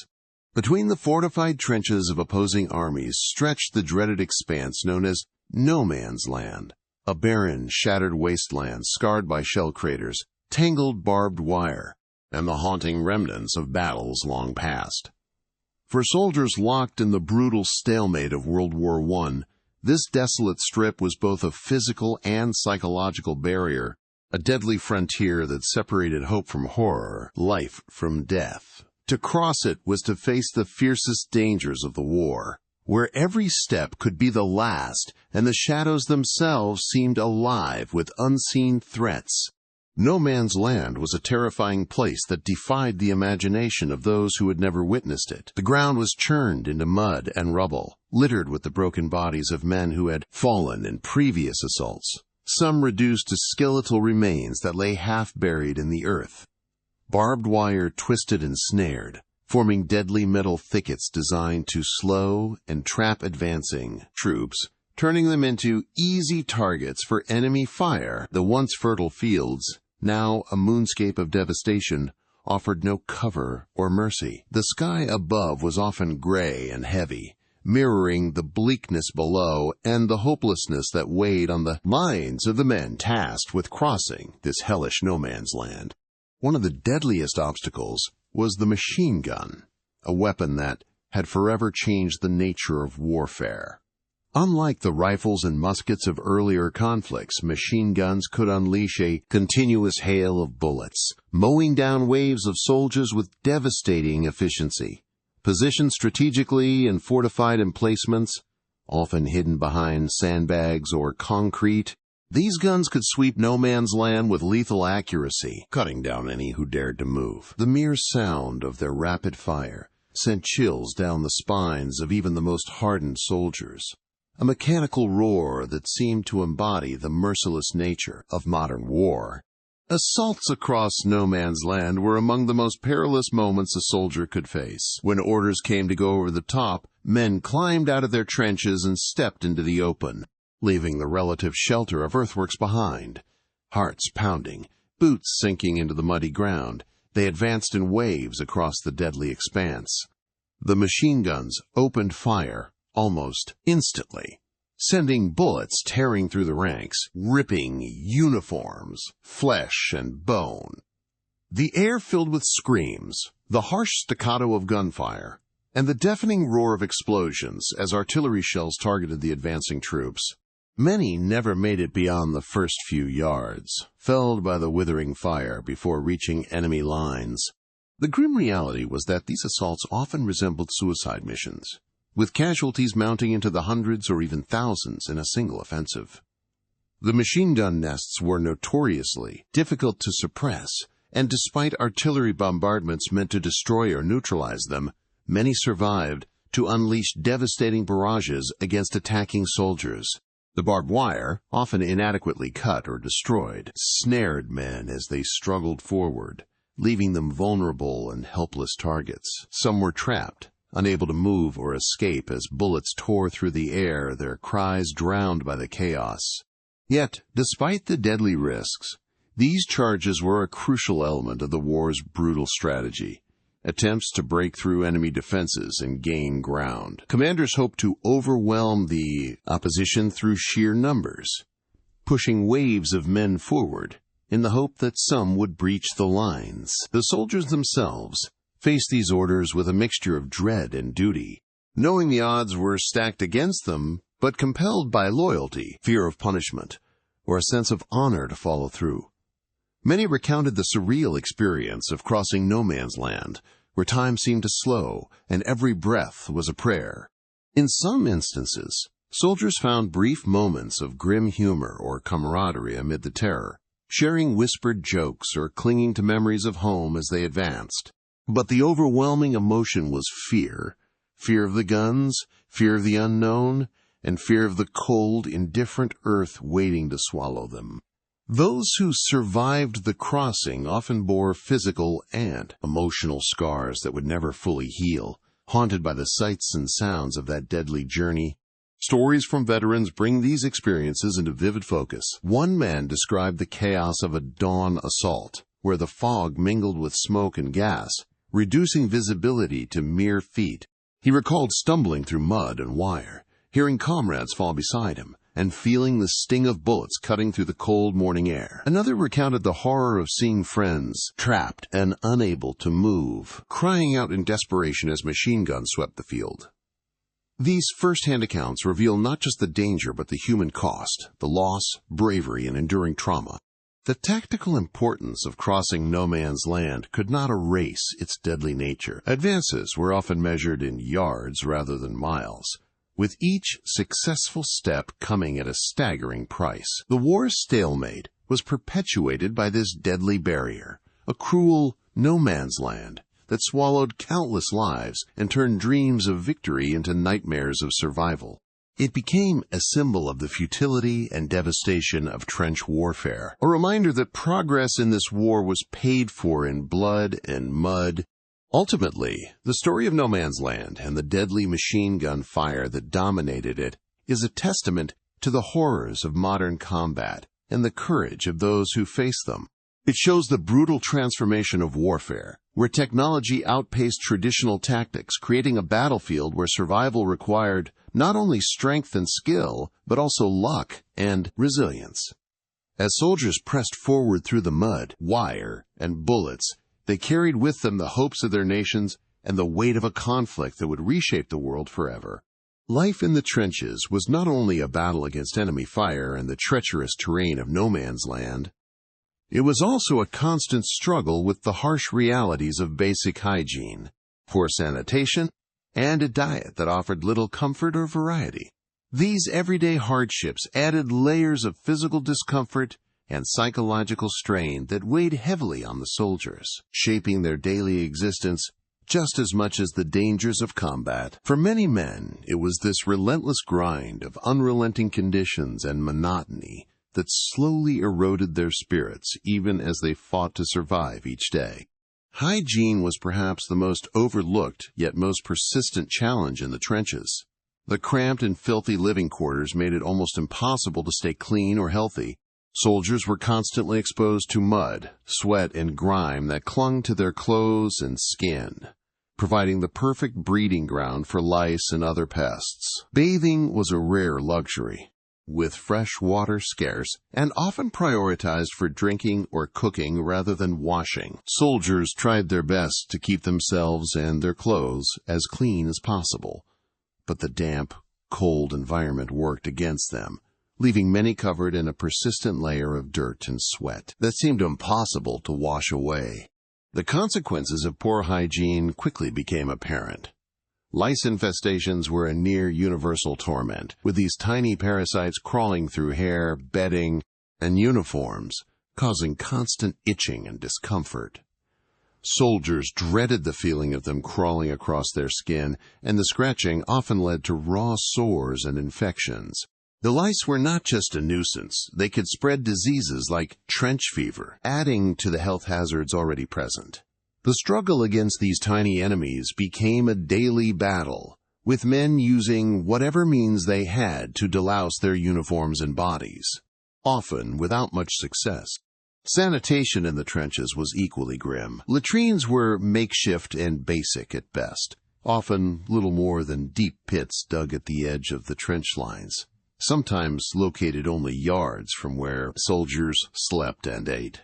Between the fortified trenches of opposing armies stretched the dreaded expanse known as No Man's Land, a barren, shattered wasteland scarred by shell craters, tangled barbed wire, and the haunting remnants of battles long past. For soldiers locked in the brutal stalemate of World War I, this desolate strip was both a physical and psychological barrier, a deadly frontier that separated hope from horror, life from death. To cross it was to face the fiercest dangers of the war, where every step could be the last, and the shadows themselves seemed alive with unseen threats. No Man's Land was a terrifying place that defied the imagination of those who had never witnessed it. The ground was churned into mud and rubble, littered with the broken bodies of men who had fallen in previous assaults, some reduced to skeletal remains that lay half-buried in the earth. Barbed wire twisted and snared, forming deadly metal thickets designed to slow and trap advancing troops, turning them into easy targets for enemy fire. The once fertile fields, now a moonscape of devastation, offered no cover or mercy. The sky above was often gray and heavy, mirroring the bleakness below and the hopelessness that weighed on the minds of the men tasked with crossing this hellish no man's land. One of the deadliest obstacles was the machine gun, a weapon that had forever changed the nature of warfare. Unlike the rifles and muskets of earlier conflicts, machine guns could unleash a continuous hail of bullets, mowing down waves of soldiers with devastating efficiency. Positioned strategically in fortified emplacements, often hidden behind sandbags or concrete, these guns could sweep no man's land with lethal accuracy, cutting down any who dared to move. The mere sound of their rapid fire sent chills down the spines of even the most hardened soldiers, a mechanical roar that seemed to embody the merciless nature of modern war. Assaults across no man's land were among the most perilous moments a soldier could face. When orders came to go over the top, men climbed out of their trenches and stepped into the open, leaving the relative shelter of earthworks behind. Hearts pounding, boots sinking into the muddy ground, they advanced in waves across the deadly expanse. The machine guns opened fire almost instantly, sending bullets tearing through the ranks, ripping uniforms, flesh and bone. The air filled with screams, the harsh staccato of gunfire, and the deafening roar of explosions as artillery shells targeted the advancing troops. Many never made it beyond the first few yards, felled by the withering fire before reaching enemy lines. The grim reality was that these assaults often resembled suicide missions, with casualties mounting into the hundreds or even thousands in a single offensive. The machine gun nests were notoriously difficult to suppress, and despite artillery bombardments meant to destroy or neutralize them, many survived to unleash devastating barrages against attacking soldiers. The barbed wire, often inadequately cut or destroyed, snared men as they struggled forward, leaving them vulnerable and helpless targets. Some were trapped, unable to move or escape as bullets tore through the air, their cries drowned by the chaos. Yet, despite the deadly risks, these charges were a crucial element of the war's brutal strategy. Attempts to break through enemy defenses and gain ground. Commanders hoped to overwhelm the opposition through sheer numbers, pushing waves of men forward in the hope that some would breach the lines. The soldiers themselves faced these orders with a mixture of dread and duty, knowing the odds were stacked against them, but compelled by loyalty, fear of punishment, or a sense of honor to follow through. Many recounted the surreal experience of crossing no man's land, where time seemed to slow and every breath was a prayer. In some instances, soldiers found brief moments of grim humor or camaraderie amid the terror, sharing whispered jokes or clinging to memories of home as they advanced. But the overwhelming emotion was fear. Fear of the guns, fear of the unknown, and fear of the cold, indifferent earth waiting to swallow them. Those who survived the crossing often bore physical and emotional scars that would never fully heal, haunted by the sights and sounds of that deadly journey. Stories from veterans bring these experiences into vivid focus. One man described the chaos of a dawn assault, where the fog mingled with smoke and gas, reducing visibility to mere feet. He recalled stumbling through mud and wire, hearing comrades fall beside him, and feeling the sting of bullets cutting through the cold morning air. Another recounted the horror of seeing friends trapped and unable to move, crying out in desperation as machine guns swept the field. These first-hand accounts reveal not just the danger but the human cost, the loss, bravery, and enduring trauma. The tactical importance of crossing no man's land could not erase its deadly nature. Advances were often measured in yards rather than miles, with each successful step coming at a staggering price. The war's stalemate was perpetuated by this deadly barrier, a cruel no man's land that swallowed countless lives and turned dreams of victory into nightmares of survival. It became a symbol of the futility and devastation of trench warfare, a reminder that progress in this war was paid for in blood and mud. Ultimately, the story of no man's land and the deadly machine gun fire that dominated it is a testament to the horrors of modern combat and the courage of those who face them. It shows the brutal transformation of warfare, where technology outpaced traditional tactics, creating a battlefield where survival required not only strength and skill, but also luck and resilience. As soldiers pressed forward through the mud, wire, and bullets, they carried with them the hopes of their nations and the weight of a conflict that would reshape the world forever. Life in the trenches was not only a battle against enemy fire and the treacherous terrain of no man's land, it was also a constant struggle with the harsh realities of basic hygiene, poor sanitation, and a diet that offered little comfort or variety. These everyday hardships added layers of physical discomfort and psychological strain that weighed heavily on the soldiers, shaping their daily existence just as much as the dangers of combat. For many men, it was this relentless grind of unrelenting conditions and monotony that slowly eroded their spirits even as they fought to survive each day. Hygiene was perhaps the most overlooked yet most persistent challenge in the trenches. The cramped and filthy living quarters made it almost impossible to stay clean or healthy. Soldiers were constantly exposed to mud, sweat, and grime that clung to their clothes and skin, providing the perfect breeding ground for lice and other pests. Bathing was a rare luxury, with fresh water scarce and often prioritized for drinking or cooking rather than washing. Soldiers tried their best to keep themselves and their clothes as clean as possible, but the damp, cold environment worked against them, leaving many covered in a persistent layer of dirt and sweat that seemed impossible to wash away. The consequences of poor hygiene quickly became apparent. Lice infestations were a near universal torment, with these tiny parasites crawling through hair, bedding, and uniforms, causing constant itching and discomfort. Soldiers dreaded the feeling of them crawling across their skin, and the scratching often led to raw sores and infections. The lice were not just a nuisance. They could spread diseases like trench fever, adding to the health hazards already present. The struggle against these tiny enemies became a daily battle, with men using whatever means they had to delouse their uniforms and bodies, often without much success. Sanitation in the trenches was equally grim. Latrines were makeshift and basic at best, often little more than deep pits dug at the edge of the trench lines, sometimes located only yards from where soldiers slept and ate.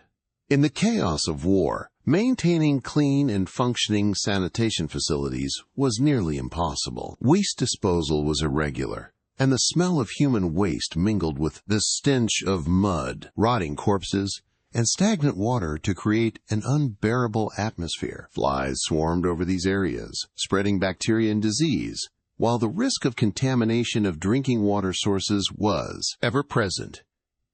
In the chaos of war, maintaining clean and functioning sanitation facilities was nearly impossible. Waste disposal was irregular, and the smell of human waste mingled with the stench of mud, rotting corpses, and stagnant water to create an unbearable atmosphere. Flies swarmed over these areas, spreading bacteria and disease, while the risk of contamination of drinking water sources was ever present.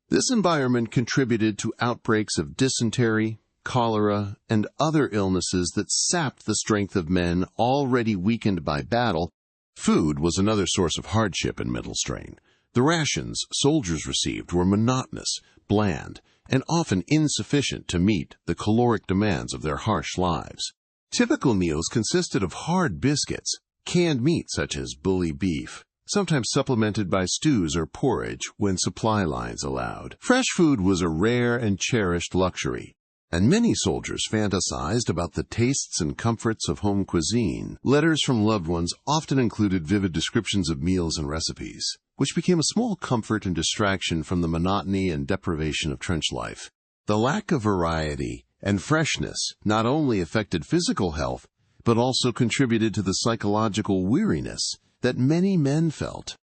This environment contributed to outbreaks of dysentery, cholera, and other illnesses that sapped the strength of men already weakened by battle. Food was another source of hardship and mental strain. The rations soldiers received were monotonous, bland, and often insufficient to meet the caloric demands of their harsh lives. Typical meals consisted of hard biscuits, canned meat such as bully beef, sometimes supplemented by stews or porridge when supply lines allowed. Fresh food was a rare and cherished luxury, and many soldiers fantasized about the tastes and comforts of home cuisine. Letters from loved ones often included vivid descriptions of meals and recipes, which became a small comfort and distraction from the monotony and deprivation of trench life. The lack of variety and freshness not only affected physical health, but also contributed to the psychological weariness that many men felt.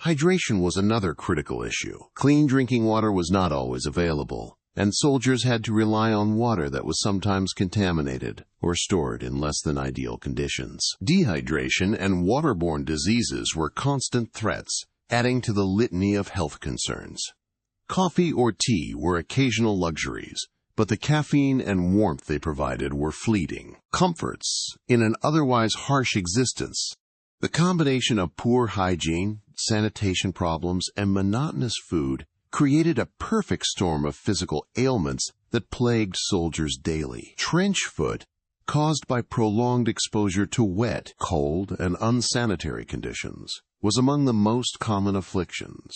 Hydration was another critical issue. Clean drinking water was not always available, and soldiers had to rely on water that was sometimes contaminated or stored in less than ideal conditions. Dehydration and waterborne diseases were constant threats, adding to the litany of health concerns. Coffee or tea were occasional luxuries, but the caffeine and warmth they provided were fleeting comforts in an otherwise harsh existence. The combination of poor hygiene, sanitation problems, and monotonous food created a perfect storm of physical ailments that plagued soldiers daily. Trench foot, caused by prolonged exposure to wet, cold, and unsanitary conditions, was among the most common afflictions.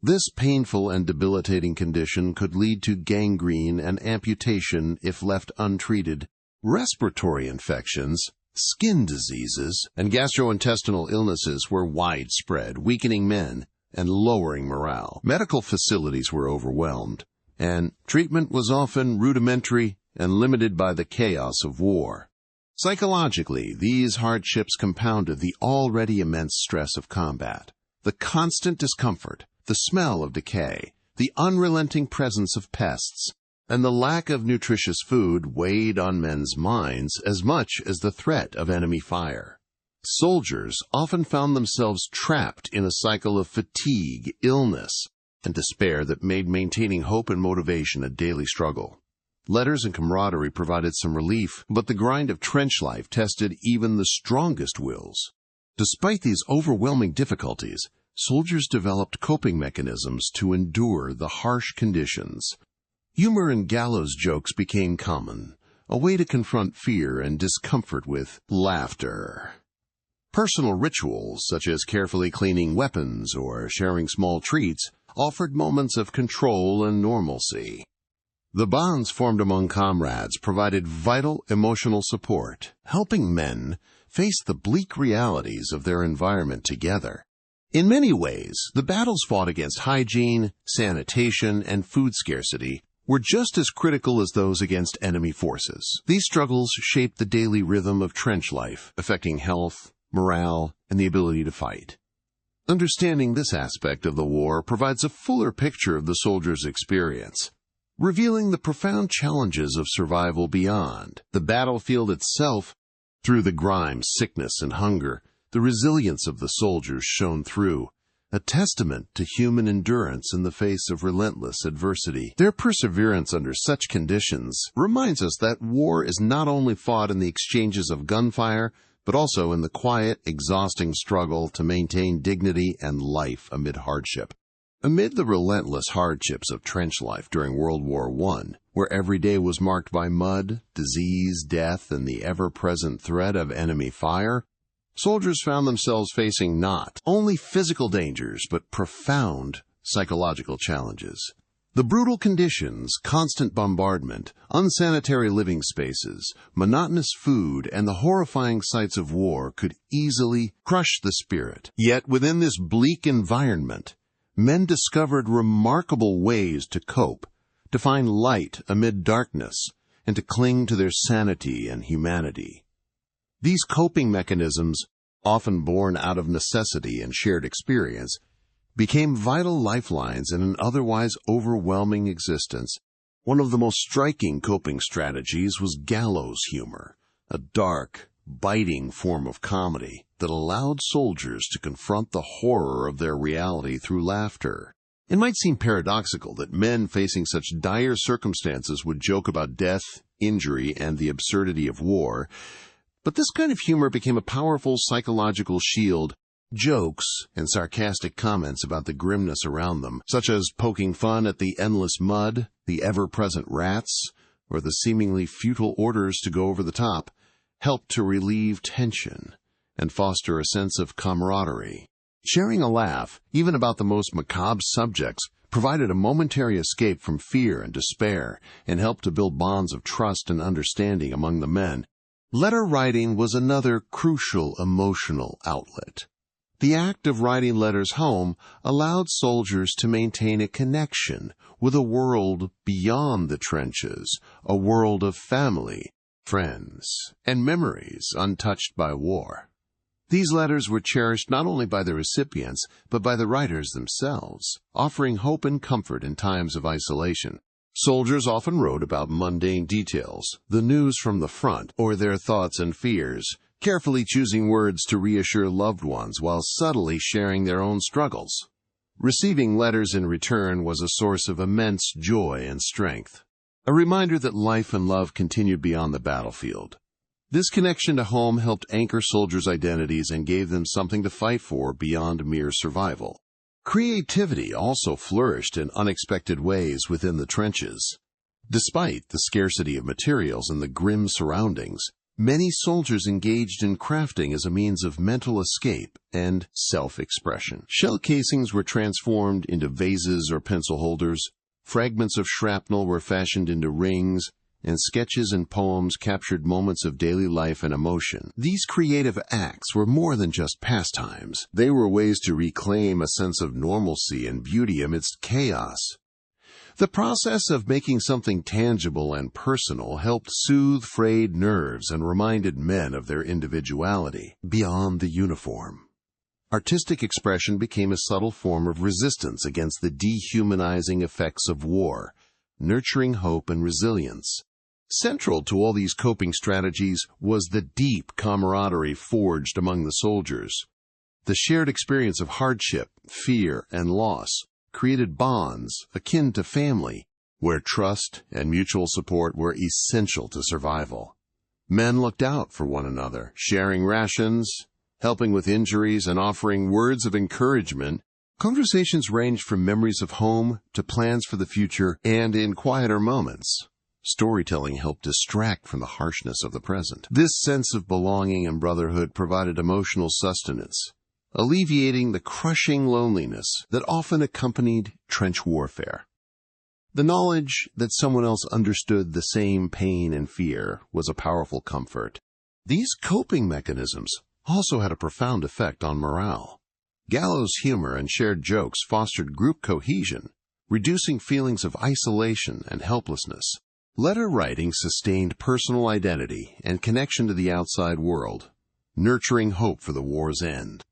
This painful and debilitating condition could lead to gangrene and amputation if left untreated. Respiratory infections, skin diseases, and gastrointestinal illnesses were widespread, weakening men and lowering morale. Medical facilities were overwhelmed, and treatment was often rudimentary and limited by the chaos of war. Psychologically, these hardships compounded the already immense stress of combat. The constant discomfort, the smell of decay, the unrelenting presence of pests, and the lack of nutritious food weighed on men's minds as much as the threat of enemy fire. Soldiers often found themselves trapped in a cycle of fatigue, illness, and despair that made maintaining hope and motivation a daily struggle. Letters and camaraderie provided some relief, but the grind of trench life tested even the strongest wills. Despite these overwhelming difficulties, soldiers developed coping mechanisms to endure the harsh conditions. Humor and gallows jokes became common. a way to confront fear and discomfort with laughter. Personal rituals, such as carefully cleaning weapons or sharing small treats, offered moments of control and normalcy. The bonds formed among comrades provided vital emotional support, helping men face the bleak realities of their environment together. In many ways, the battles fought against hygiene, sanitation, and food scarcity were just as critical as those against enemy forces. These struggles shaped the daily rhythm of trench life, affecting health, morale, and the ability to fight. Understanding this aspect of the war provides a fuller picture of the soldier's experience, revealing the profound challenges of survival beyond the battlefield itself. Through the grime, sickness, and hunger, the resilience of the soldiers shone through, a testament to human endurance in the face of relentless adversity. Their perseverance under such conditions reminds us that war is not only fought in the exchanges of gunfire, but also in the quiet, exhausting struggle to maintain dignity and life amid hardship. Amid the relentless hardships of trench life during World War I, where every day was marked by mud, disease, death, and the ever-present threat of enemy fire, soldiers found themselves facing not only physical dangers, but profound psychological challenges. The brutal conditions, constant bombardment, unsanitary living spaces, monotonous food, and the horrifying sights of war could easily crush the spirit. Yet within this bleak environment, men discovered remarkable ways to cope, to find light amid darkness, and to cling to their sanity and humanity. These coping mechanisms, often born out of necessity and shared experience, became vital lifelines in an otherwise overwhelming existence. One of the most striking coping strategies was gallows humor, a dark, biting form of comedy that allowed soldiers to confront the horror of their reality through laughter. It might seem paradoxical that men facing such dire circumstances would joke about death, injury, and the absurdity of war, but this kind of humor became a powerful psychological shield. Jokes and sarcastic comments about the grimness around them, such as poking fun at the endless mud, the ever-present rats, or the seemingly futile orders to go over the top, helped to relieve tension and foster a sense of camaraderie. Sharing a laugh, even about the most macabre subjects, provided a momentary escape from fear and despair and helped to build bonds of trust and understanding among the men. Letter writing was another crucial emotional outlet. The act of writing letters home allowed soldiers to maintain a connection with a world beyond the trenches, a world of family, friends, and memories untouched by war. These letters were cherished not only by the recipients, but by the writers themselves, offering hope and comfort in times of isolation. Soldiers often wrote about mundane details, the news from the front, or their thoughts and fears, carefully choosing words to reassure loved ones while subtly sharing their own struggles. Receiving letters in return was a source of immense joy and strength, a reminder that life and love continued beyond the battlefield. This connection to home helped anchor soldiers' identities and gave them something to fight for beyond mere survival. Creativity also flourished in unexpected ways within the trenches. Despite the scarcity of materials and the grim surroundings, many soldiers engaged in crafting as a means of mental escape and self-expression. Shell casings were transformed into vases or pencil holders, fragments of shrapnel were fashioned into rings, and sketches and poems captured moments of daily life and emotion. These creative acts were more than just pastimes. They were ways to reclaim a sense of normalcy and beauty amidst chaos. The process of making something tangible and personal helped soothe frayed nerves and reminded men of their individuality beyond the uniform. Artistic expression became a subtle form of resistance against the dehumanizing effects of war, nurturing hope and resilience. Central to all these coping strategies was the deep camaraderie forged among the soldiers. The shared experience of hardship, fear, and loss created bonds akin to family, where trust and mutual support were essential to survival. Men looked out for one another, sharing rations, helping with injuries, and offering words of encouragement. Conversations ranged from memories of home to plans for the future, and in quieter moments, Storytelling helped distract from the harshness of the present. This sense of belonging and brotherhood provided emotional sustenance, alleviating the crushing loneliness that often accompanied trench warfare. The knowledge that someone else understood the same pain and fear was a powerful comfort. These coping mechanisms also had a profound effect on morale. Gallows humor and shared jokes fostered group cohesion, reducing feelings of isolation and helplessness. Letter writing sustained personal identity and connection to the outside world, nurturing hope for the war's end.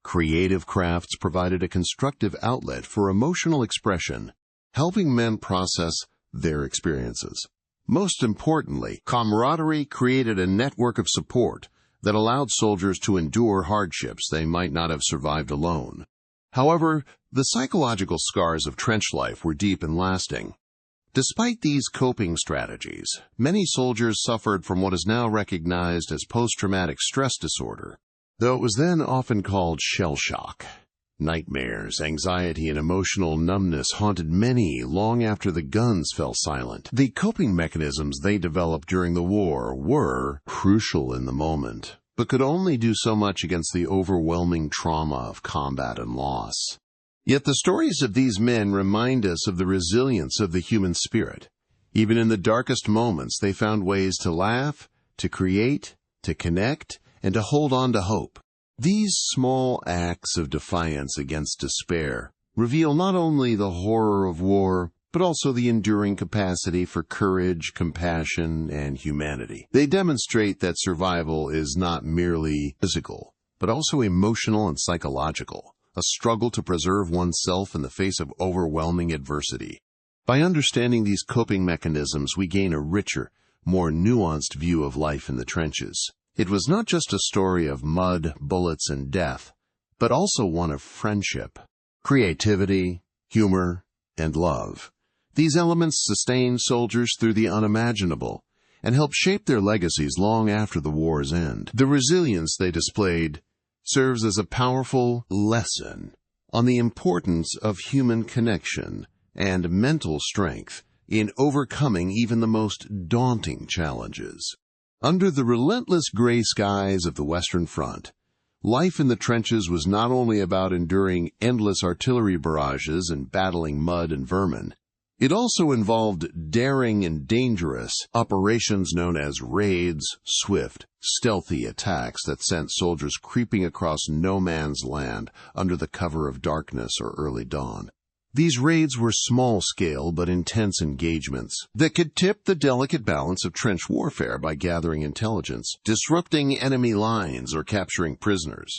Creative crafts provided a constructive outlet for emotional expression, helping men process their experiences. Most importantly, camaraderie created a network of support that allowed soldiers to endure hardships they might not have survived alone. However, the psychological scars of trench life were deep and lasting. Despite these coping strategies, many soldiers suffered from what is now recognized as post-traumatic stress disorder, though it was then often called shell shock. Nightmares, anxiety, and emotional numbness haunted many long after the guns fell silent. The coping mechanisms they developed during the war were crucial in the moment, but could only do so much against the overwhelming trauma of combat and loss. Yet the stories of these men remind us of the resilience of the human spirit. Even in the darkest moments, they found ways to laugh, to create, to connect, and to hold on to hope. These small acts of defiance against despair reveal not only the horror of war, but also the enduring capacity for courage, compassion, and humanity. They demonstrate that survival is not merely physical, but also emotional and psychological, a struggle to preserve oneself in the face of overwhelming adversity. By understanding these coping mechanisms, we gain a richer, more nuanced view of life in the trenches. It was not just a story of mud, bullets, and death, but also one of friendship, creativity, humor, and love. These elements sustained soldiers through the unimaginable and helped shape their legacies long after the war's end. The resilience they displayed serves as a powerful lesson on the importance of human connection and mental strength in overcoming even the most daunting challenges. Under the relentless gray skies of the Western Front, life in the trenches was not only about enduring endless artillery barrages and battling mud and vermin. It also involved daring and dangerous operations known as raids, swift, stealthy attacks that sent soldiers creeping across no man's land under the cover of darkness or early dawn. These raids were small-scale but intense engagements that could tip the delicate balance of trench warfare by gathering intelligence, disrupting enemy lines, or capturing prisoners.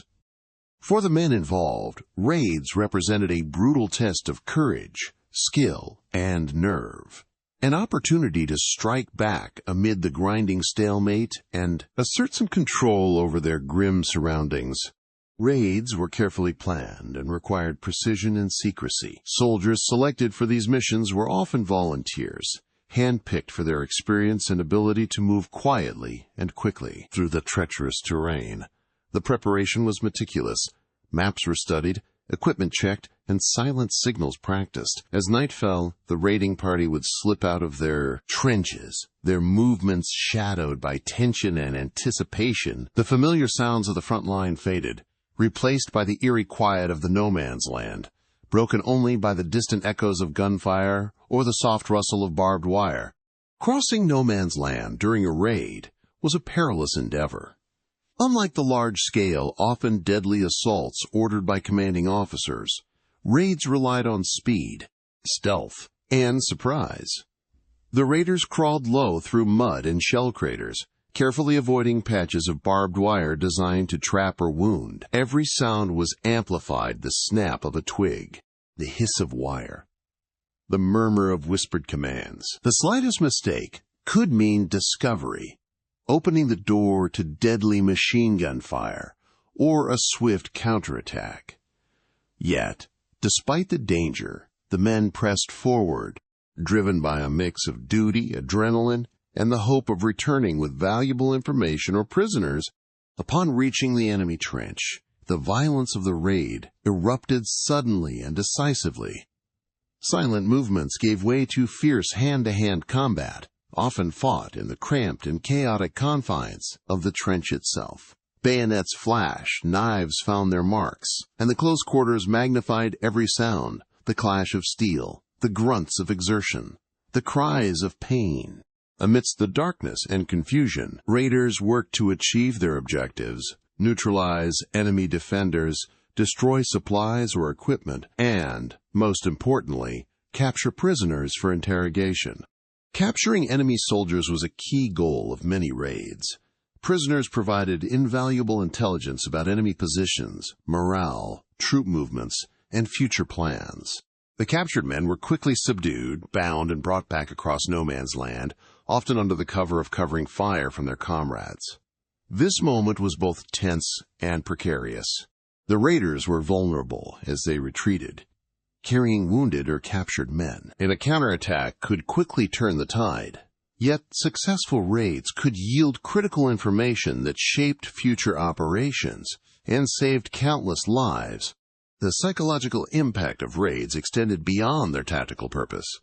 For the men involved, raids represented a brutal test of courage, skill, and nerve, an opportunity to strike back amid the grinding stalemate and assert some control over their grim surroundings. Raids were carefully planned and required precision and secrecy. Soldiers selected for these missions were often volunteers, handpicked for their experience and ability to move quietly and quickly through the treacherous terrain. The preparation was meticulous. Maps were studied, equipment checked, and silent signals practiced. As night fell, the raiding party would slip out of their trenches, their movements shadowed by tension and anticipation. The familiar sounds of the front line faded, replaced by the eerie quiet of the no-man's land, broken only by the distant echoes of gunfire or the soft rustle of barbed wire. Crossing no-man's land during a raid was a perilous endeavor. Unlike the large-scale, often deadly assaults ordered by commanding officers, raids relied on speed, stealth, and surprise. The raiders crawled low through mud and shell craters, carefully avoiding patches of barbed wire designed to trap or wound. Every sound was amplified: the snap of a twig, the hiss of wire, the murmur of whispered commands. The slightest mistake could mean discovery, opening the door to deadly machine gun fire or a swift counterattack. Yet, despite the danger, the men pressed forward, driven by a mix of duty, adrenaline, and the hope of returning with valuable information or prisoners. Upon reaching the enemy trench, the violence of the raid erupted suddenly and decisively. Silent movements gave way to fierce hand-to-hand combat. often fought in the cramped and chaotic confines of the trench itself. Bayonets flashed, knives found their marks, and the close quarters magnified every sound, the clash of steel, the grunts of exertion, the cries of pain. Amidst the darkness and confusion, raiders worked to achieve their objectives, neutralize enemy defenders, destroy supplies or equipment, and, most importantly, capture prisoners for interrogation. Capturing enemy soldiers was a key goal of many raids. Prisoners provided invaluable intelligence about enemy positions, morale, troop movements, and future plans. The captured men were quickly subdued, bound, and brought back across no man's land, often under the cover of covering fire from their comrades. This moment was both tense and precarious. The raiders were vulnerable as they retreated, carrying wounded or captured men, and a counterattack could quickly turn the tide. Yet successful raids could yield critical information that shaped future operations and saved countless lives. The psychological impact of raids extended beyond their tactical purpose.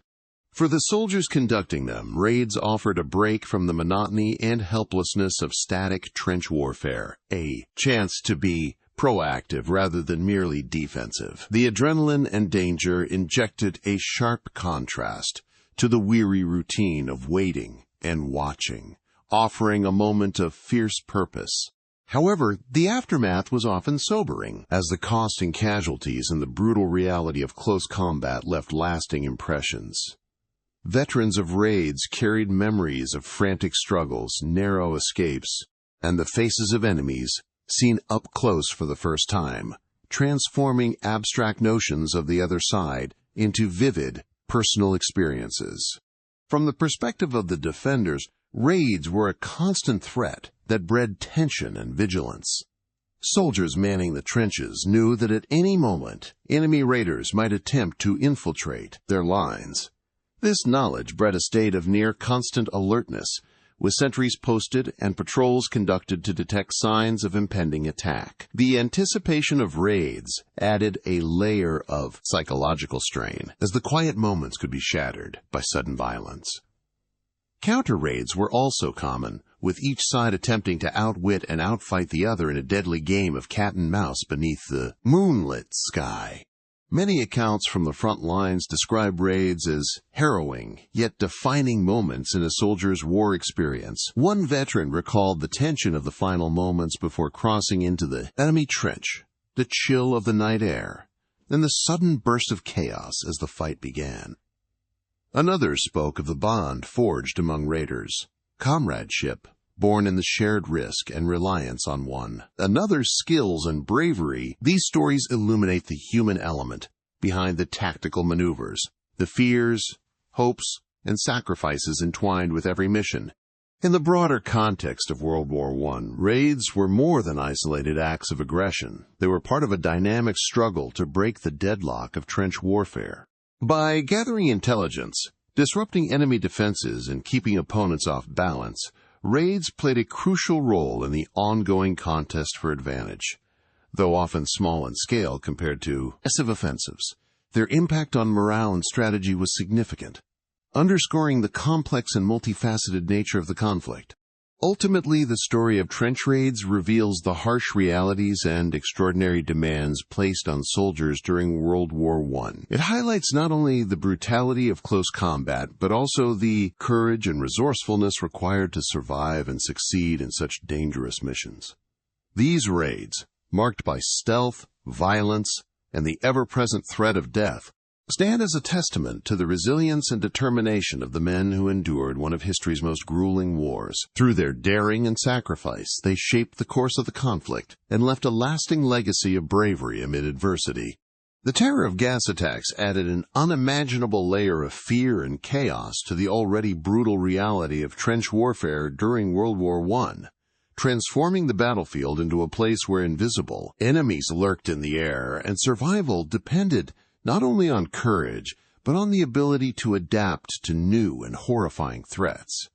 For the soldiers conducting them, raids offered a break from the monotony and helplessness of static trench warfare, a chance to be proactive rather than merely defensive. The adrenaline and danger injected a sharp contrast to the weary routine of waiting and watching, offering a moment of fierce purpose. However, the aftermath was often sobering, as the cost in casualties and the brutal reality of close combat left lasting impressions. Veterans of raids carried memories of frantic struggles, narrow escapes, and the faces of enemies seen up close for the first time, transforming abstract notions of the other side into vivid, personal experiences. From the perspective of the defenders, raids were a constant threat that bred tension and vigilance. Soldiers manning the trenches knew that at any moment, enemy raiders might attempt to infiltrate their lines. This knowledge bred a state of near constant alertness, with sentries posted and patrols conducted to detect signs of impending attack. The anticipation of raids added a layer of psychological strain, as the quiet moments could be shattered by sudden violence. Counter-raids were also common, with each side attempting to outwit and outfight the other in a deadly game of cat and mouse beneath the moonlit sky. Many accounts from the front lines describe raids as harrowing, yet defining moments in a soldier's war experience. One veteran recalled the tension of the final moments before crossing into the enemy trench, the chill of the night air, and the sudden burst of chaos as the fight began. Another spoke of the bond forged among raiders, comradeship born in the shared risk and reliance on one another's skills and bravery. These stories illuminate the human element behind the tactical maneuvers, the fears, hopes, and sacrifices entwined with every mission. In the broader context of World War I, raids were more than isolated acts of aggression. They were part of a dynamic struggle to break the deadlock of trench warfare. By gathering intelligence, disrupting enemy defenses, and keeping opponents off balance, raids played a crucial role in the ongoing contest for advantage. Though often small in scale compared to massive offensives, their impact on morale and strategy was significant, underscoring the complex and multifaceted nature of the conflict. Ultimately, the story of trench raids reveals the harsh realities and extraordinary demands placed on soldiers during World War I. It highlights not only the brutality of close combat, but also the courage and resourcefulness required to survive and succeed in such dangerous missions. These raids, marked by stealth, violence, and the ever-present threat of death, stand as a testament to the resilience and determination of the men who endured one of history's most grueling wars. Through their daring and sacrifice, they shaped the course of the conflict and left a lasting legacy of bravery amid adversity. The terror of gas attacks added an unimaginable layer of fear and chaos to the already brutal reality of trench warfare during World War I, transforming the battlefield into a place where invisible enemies lurked in the air, and survival depended not only on courage, but on the ability to adapt to new and horrifying threats.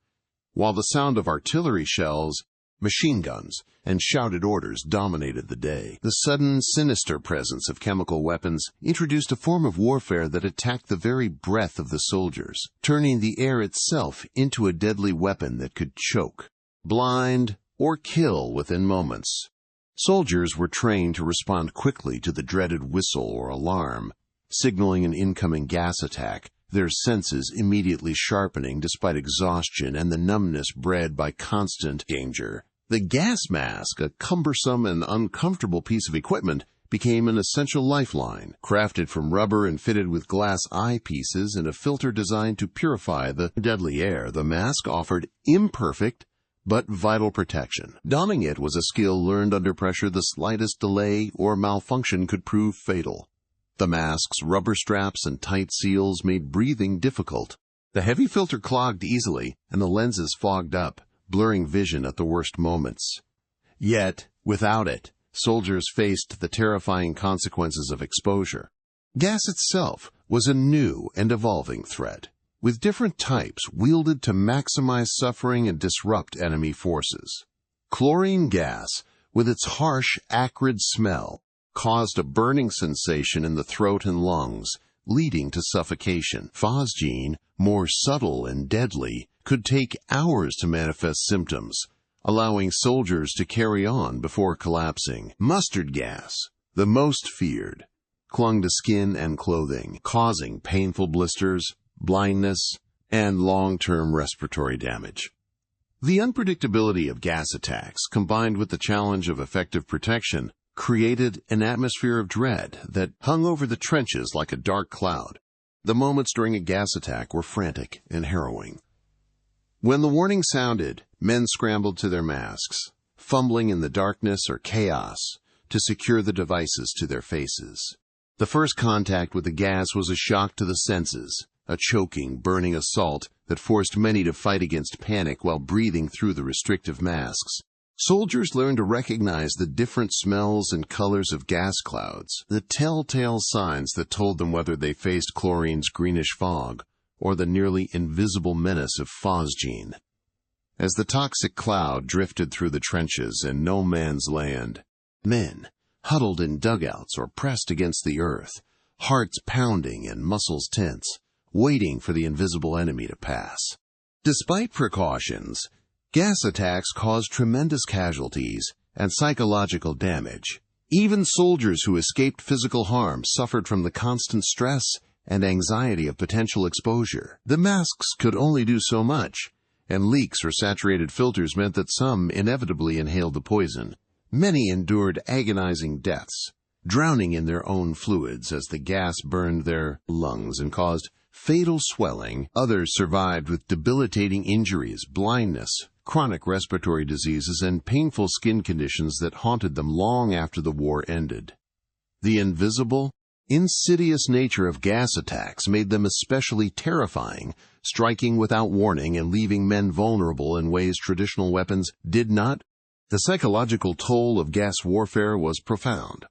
While the sound of artillery shells Machine guns and shouted orders dominated the day. The sudden, sinister presence of chemical weapons introduced a form of warfare that attacked the very breath of the soldiers, turning the air itself into a deadly weapon that could choke, blind, or kill within moments. Soldiers were trained to respond quickly to the dreaded whistle or alarm, signaling an incoming gas attack, their senses immediately sharpening despite exhaustion and the numbness bred by constant danger. The gas mask, a cumbersome and uncomfortable piece of equipment, became an essential lifeline. Crafted from rubber and fitted with glass eyepieces and a filter designed to purify the deadly air, the mask offered imperfect but vital protection. Donning it was a skill learned under pressure. The slightest delay or malfunction could prove fatal. The mask's rubber straps and tight seals made breathing difficult. The heavy filter clogged easily, and the lenses fogged up, blurring vision at the worst moments. Yet, without it, soldiers faced the terrifying consequences of exposure. Gas itself was a new and evolving threat, with different types wielded to maximize suffering and disrupt enemy forces. Chlorine gas, with its harsh, acrid smell, caused a burning sensation in the throat and lungs, leading to suffocation. Phosgene, more subtle and deadly, could take hours to manifest symptoms, allowing soldiers to carry on before collapsing. Mustard gas, the most feared, clung to skin and clothing, causing painful blisters, blindness, and long-term respiratory damage. The unpredictability of gas attacks, combined with the challenge of effective protection, created an atmosphere of dread that hung over the trenches like a dark cloud. The moments during a gas attack were frantic and harrowing. When the warning sounded, men scrambled to their masks, fumbling in the darkness or chaos to secure the devices to their faces. The first contact with the gas was a shock to the senses, a choking, burning assault that forced many to fight against panic while breathing through the restrictive masks. Soldiers learned to recognize the different smells and colors of gas clouds, the telltale signs that told them whether they faced chlorine's greenish fog or the nearly invisible menace of phosgene. As the toxic cloud drifted through the trenches in no man's land, men, huddled in dugouts or pressed against the earth, hearts pounding and muscles tense, waiting for the invisible enemy to pass. Despite precautions, gas attacks caused tremendous casualties and psychological damage. Even soldiers who escaped physical harm suffered from the constant stress and anxiety of potential exposure. The masks could only do so much, and leaks or saturated filters meant that some inevitably inhaled the poison. Many endured agonizing deaths, drowning in their own fluids as the gas burned their lungs and caused fatal swelling. Others survived with debilitating injuries, blindness, chronic respiratory diseases, and painful skin conditions that haunted them long after the war ended. The invisible, insidious nature of gas attacks made them especially terrifying, striking without warning and leaving men vulnerable in ways traditional weapons did not. The psychological toll of gas warfare was profound.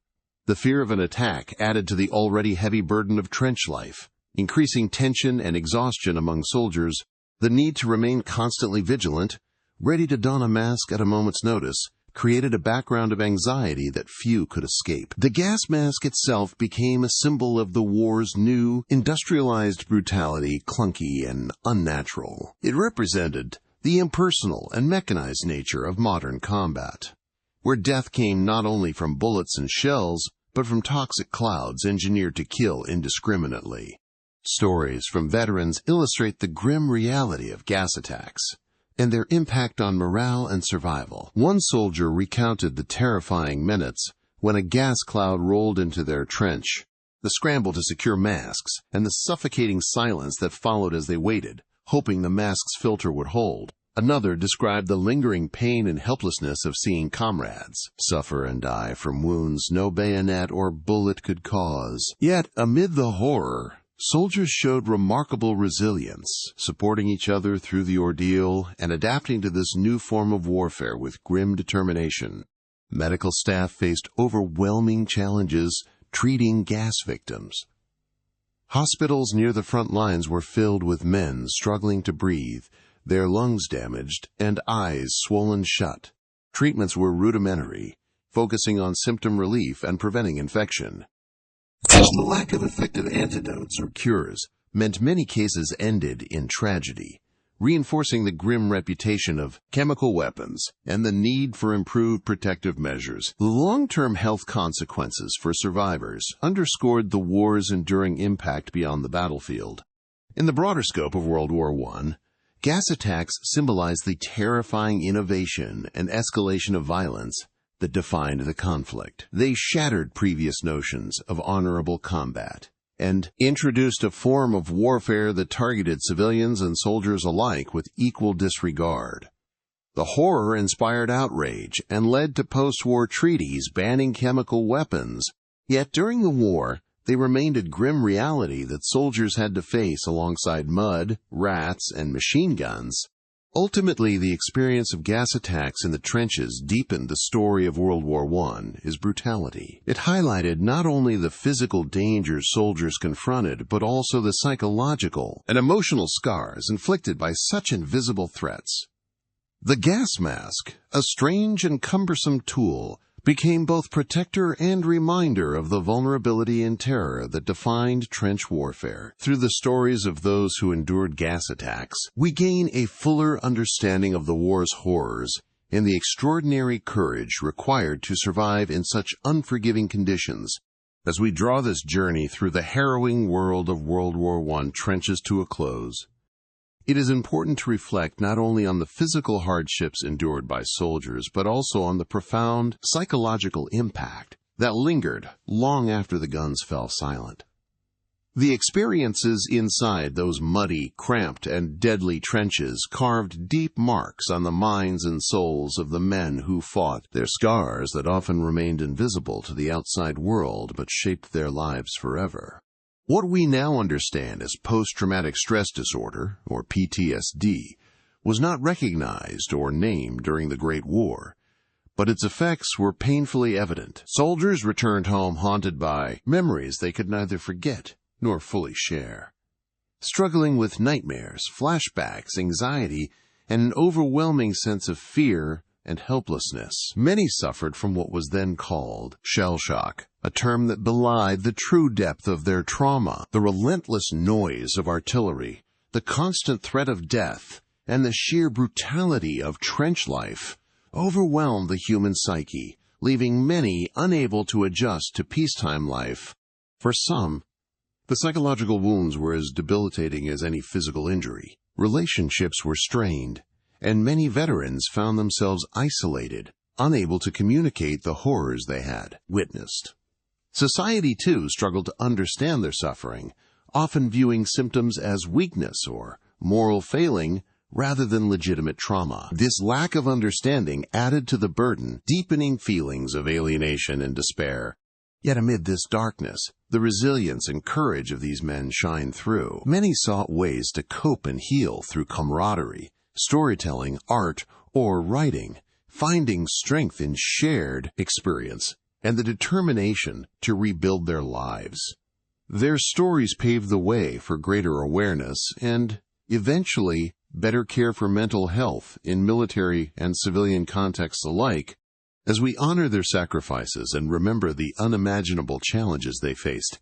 The fear of an attack added to the already heavy burden of trench life, increasing tension and exhaustion among soldiers. The need to remain constantly vigilant, ready to don a mask at a moment's notice, created a background of anxiety that few could escape. The gas mask itself became a symbol of the war's new, industrialized brutality, clunky and unnatural. It represented the impersonal and mechanized nature of modern combat, where death came not only from bullets and shells, but from toxic clouds engineered to kill indiscriminately. Stories from veterans illustrate the grim reality of gas attacks and their impact on morale and survival. One soldier recounted the terrifying minutes when a gas cloud rolled into their trench, the scramble to secure masks, and the suffocating silence that followed as they waited, hoping the mask's filter would hold. Another described the lingering pain and helplessness of seeing comrades suffer and die from wounds no bayonet or bullet could cause. Yet, amid the horror, soldiers showed remarkable resilience, supporting each other through the ordeal and adapting to this new form of warfare with grim determination. Medical staff faced overwhelming challenges treating gas victims. Hospitals near the front lines were filled with men struggling to breathe, their lungs damaged and eyes swollen shut. Treatments were rudimentary, focusing on symptom relief and preventing infection. The lack of effective antidotes or cures meant many cases ended in tragedy, reinforcing the grim reputation of chemical weapons and the need for improved protective measures. The long-term health consequences for survivors underscored the war's enduring impact beyond the battlefield. In the broader scope of World War I, gas attacks symbolized the terrifying innovation and escalation of violence that defined the conflict. They shattered previous notions of honorable combat and introduced a form of warfare that targeted civilians and soldiers alike with equal disregard. The horror inspired outrage and led to post-war treaties banning chemical weapons. Yet during the war, they remained a grim reality that soldiers had to face alongside mud, rats, and machine guns. Ultimately, the experience of gas attacks in the trenches deepened the story of World War I's brutality. It highlighted not only the physical dangers soldiers confronted, but also the psychological and emotional scars inflicted by such invisible threats. The gas mask, a strange and cumbersome tool, became both protector and reminder of the vulnerability and terror that defined trench warfare. Through the stories of those who endured gas attacks, we gain a fuller understanding of the war's horrors and the extraordinary courage required to survive in such unforgiving conditions. As we draw this journey through the harrowing world of World War I trenches to a close, it is important to reflect not only on the physical hardships endured by soldiers, but also on the profound psychological impact that lingered long after the guns fell silent. The experiences inside those muddy, cramped, and deadly trenches carved deep marks on the minds and souls of the men who fought, their scars that often remained invisible to the outside world but shaped their lives forever. What we now understand as post-traumatic stress disorder, or PTSD, was not recognized or named during the Great War, but its effects were painfully evident. Soldiers returned home haunted by memories they could neither forget nor fully share, struggling with nightmares, flashbacks, anxiety, and an overwhelming sense of fear and helplessness. Many suffered from what was then called shell shock, a term that belied the true depth of their trauma. The relentless noise of artillery, the constant threat of death, and the sheer brutality of trench life overwhelmed the human psyche, leaving many unable to adjust to peacetime life. For some, the psychological wounds were as debilitating as any physical injury. Relationships were strained, and many veterans found themselves isolated, unable to communicate the horrors they had witnessed. Society, too, struggled to understand their suffering, often viewing symptoms as weakness or moral failing rather than legitimate trauma. This lack of understanding added to the burden, deepening feelings of alienation and despair. Yet amid this darkness, the resilience and courage of these men shine through. Many sought ways to cope and heal through camaraderie, storytelling, art, or writing, finding strength in shared experience and the determination to rebuild their lives. Their stories paved the way for greater awareness and, eventually, better care for mental health in military and civilian contexts alike. As we honor their sacrifices and remember the unimaginable challenges they faced,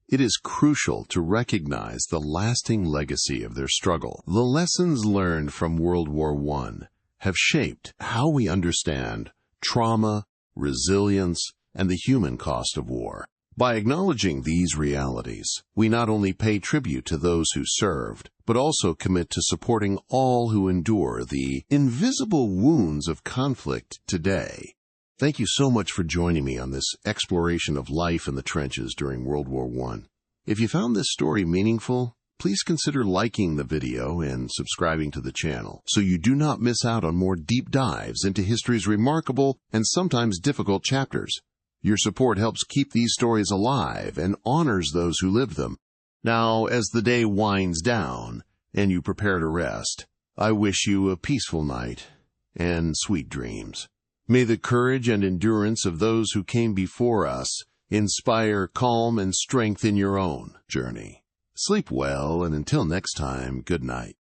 it is crucial to recognize the lasting legacy of their struggle. The lessons learned from World War I have shaped how we understand trauma, resilience, and the human cost of war. By acknowledging these realities, we not only pay tribute to those who served, but also commit to supporting all who endure the invisible wounds of conflict today. Thank you so much for joining me on this exploration of life in the trenches during World War I. If you found this story meaningful, please consider liking the video and subscribing to the channel so you do not miss out on more deep dives into history's remarkable and sometimes difficult chapters. Your support helps keep these stories alive and honors those who lived them. Now, as the day winds down and you prepare to rest, I wish you a peaceful night and sweet dreams. May the courage and endurance of those who came before us inspire calm and strength in your own journey. Sleep well, and until next time, good night.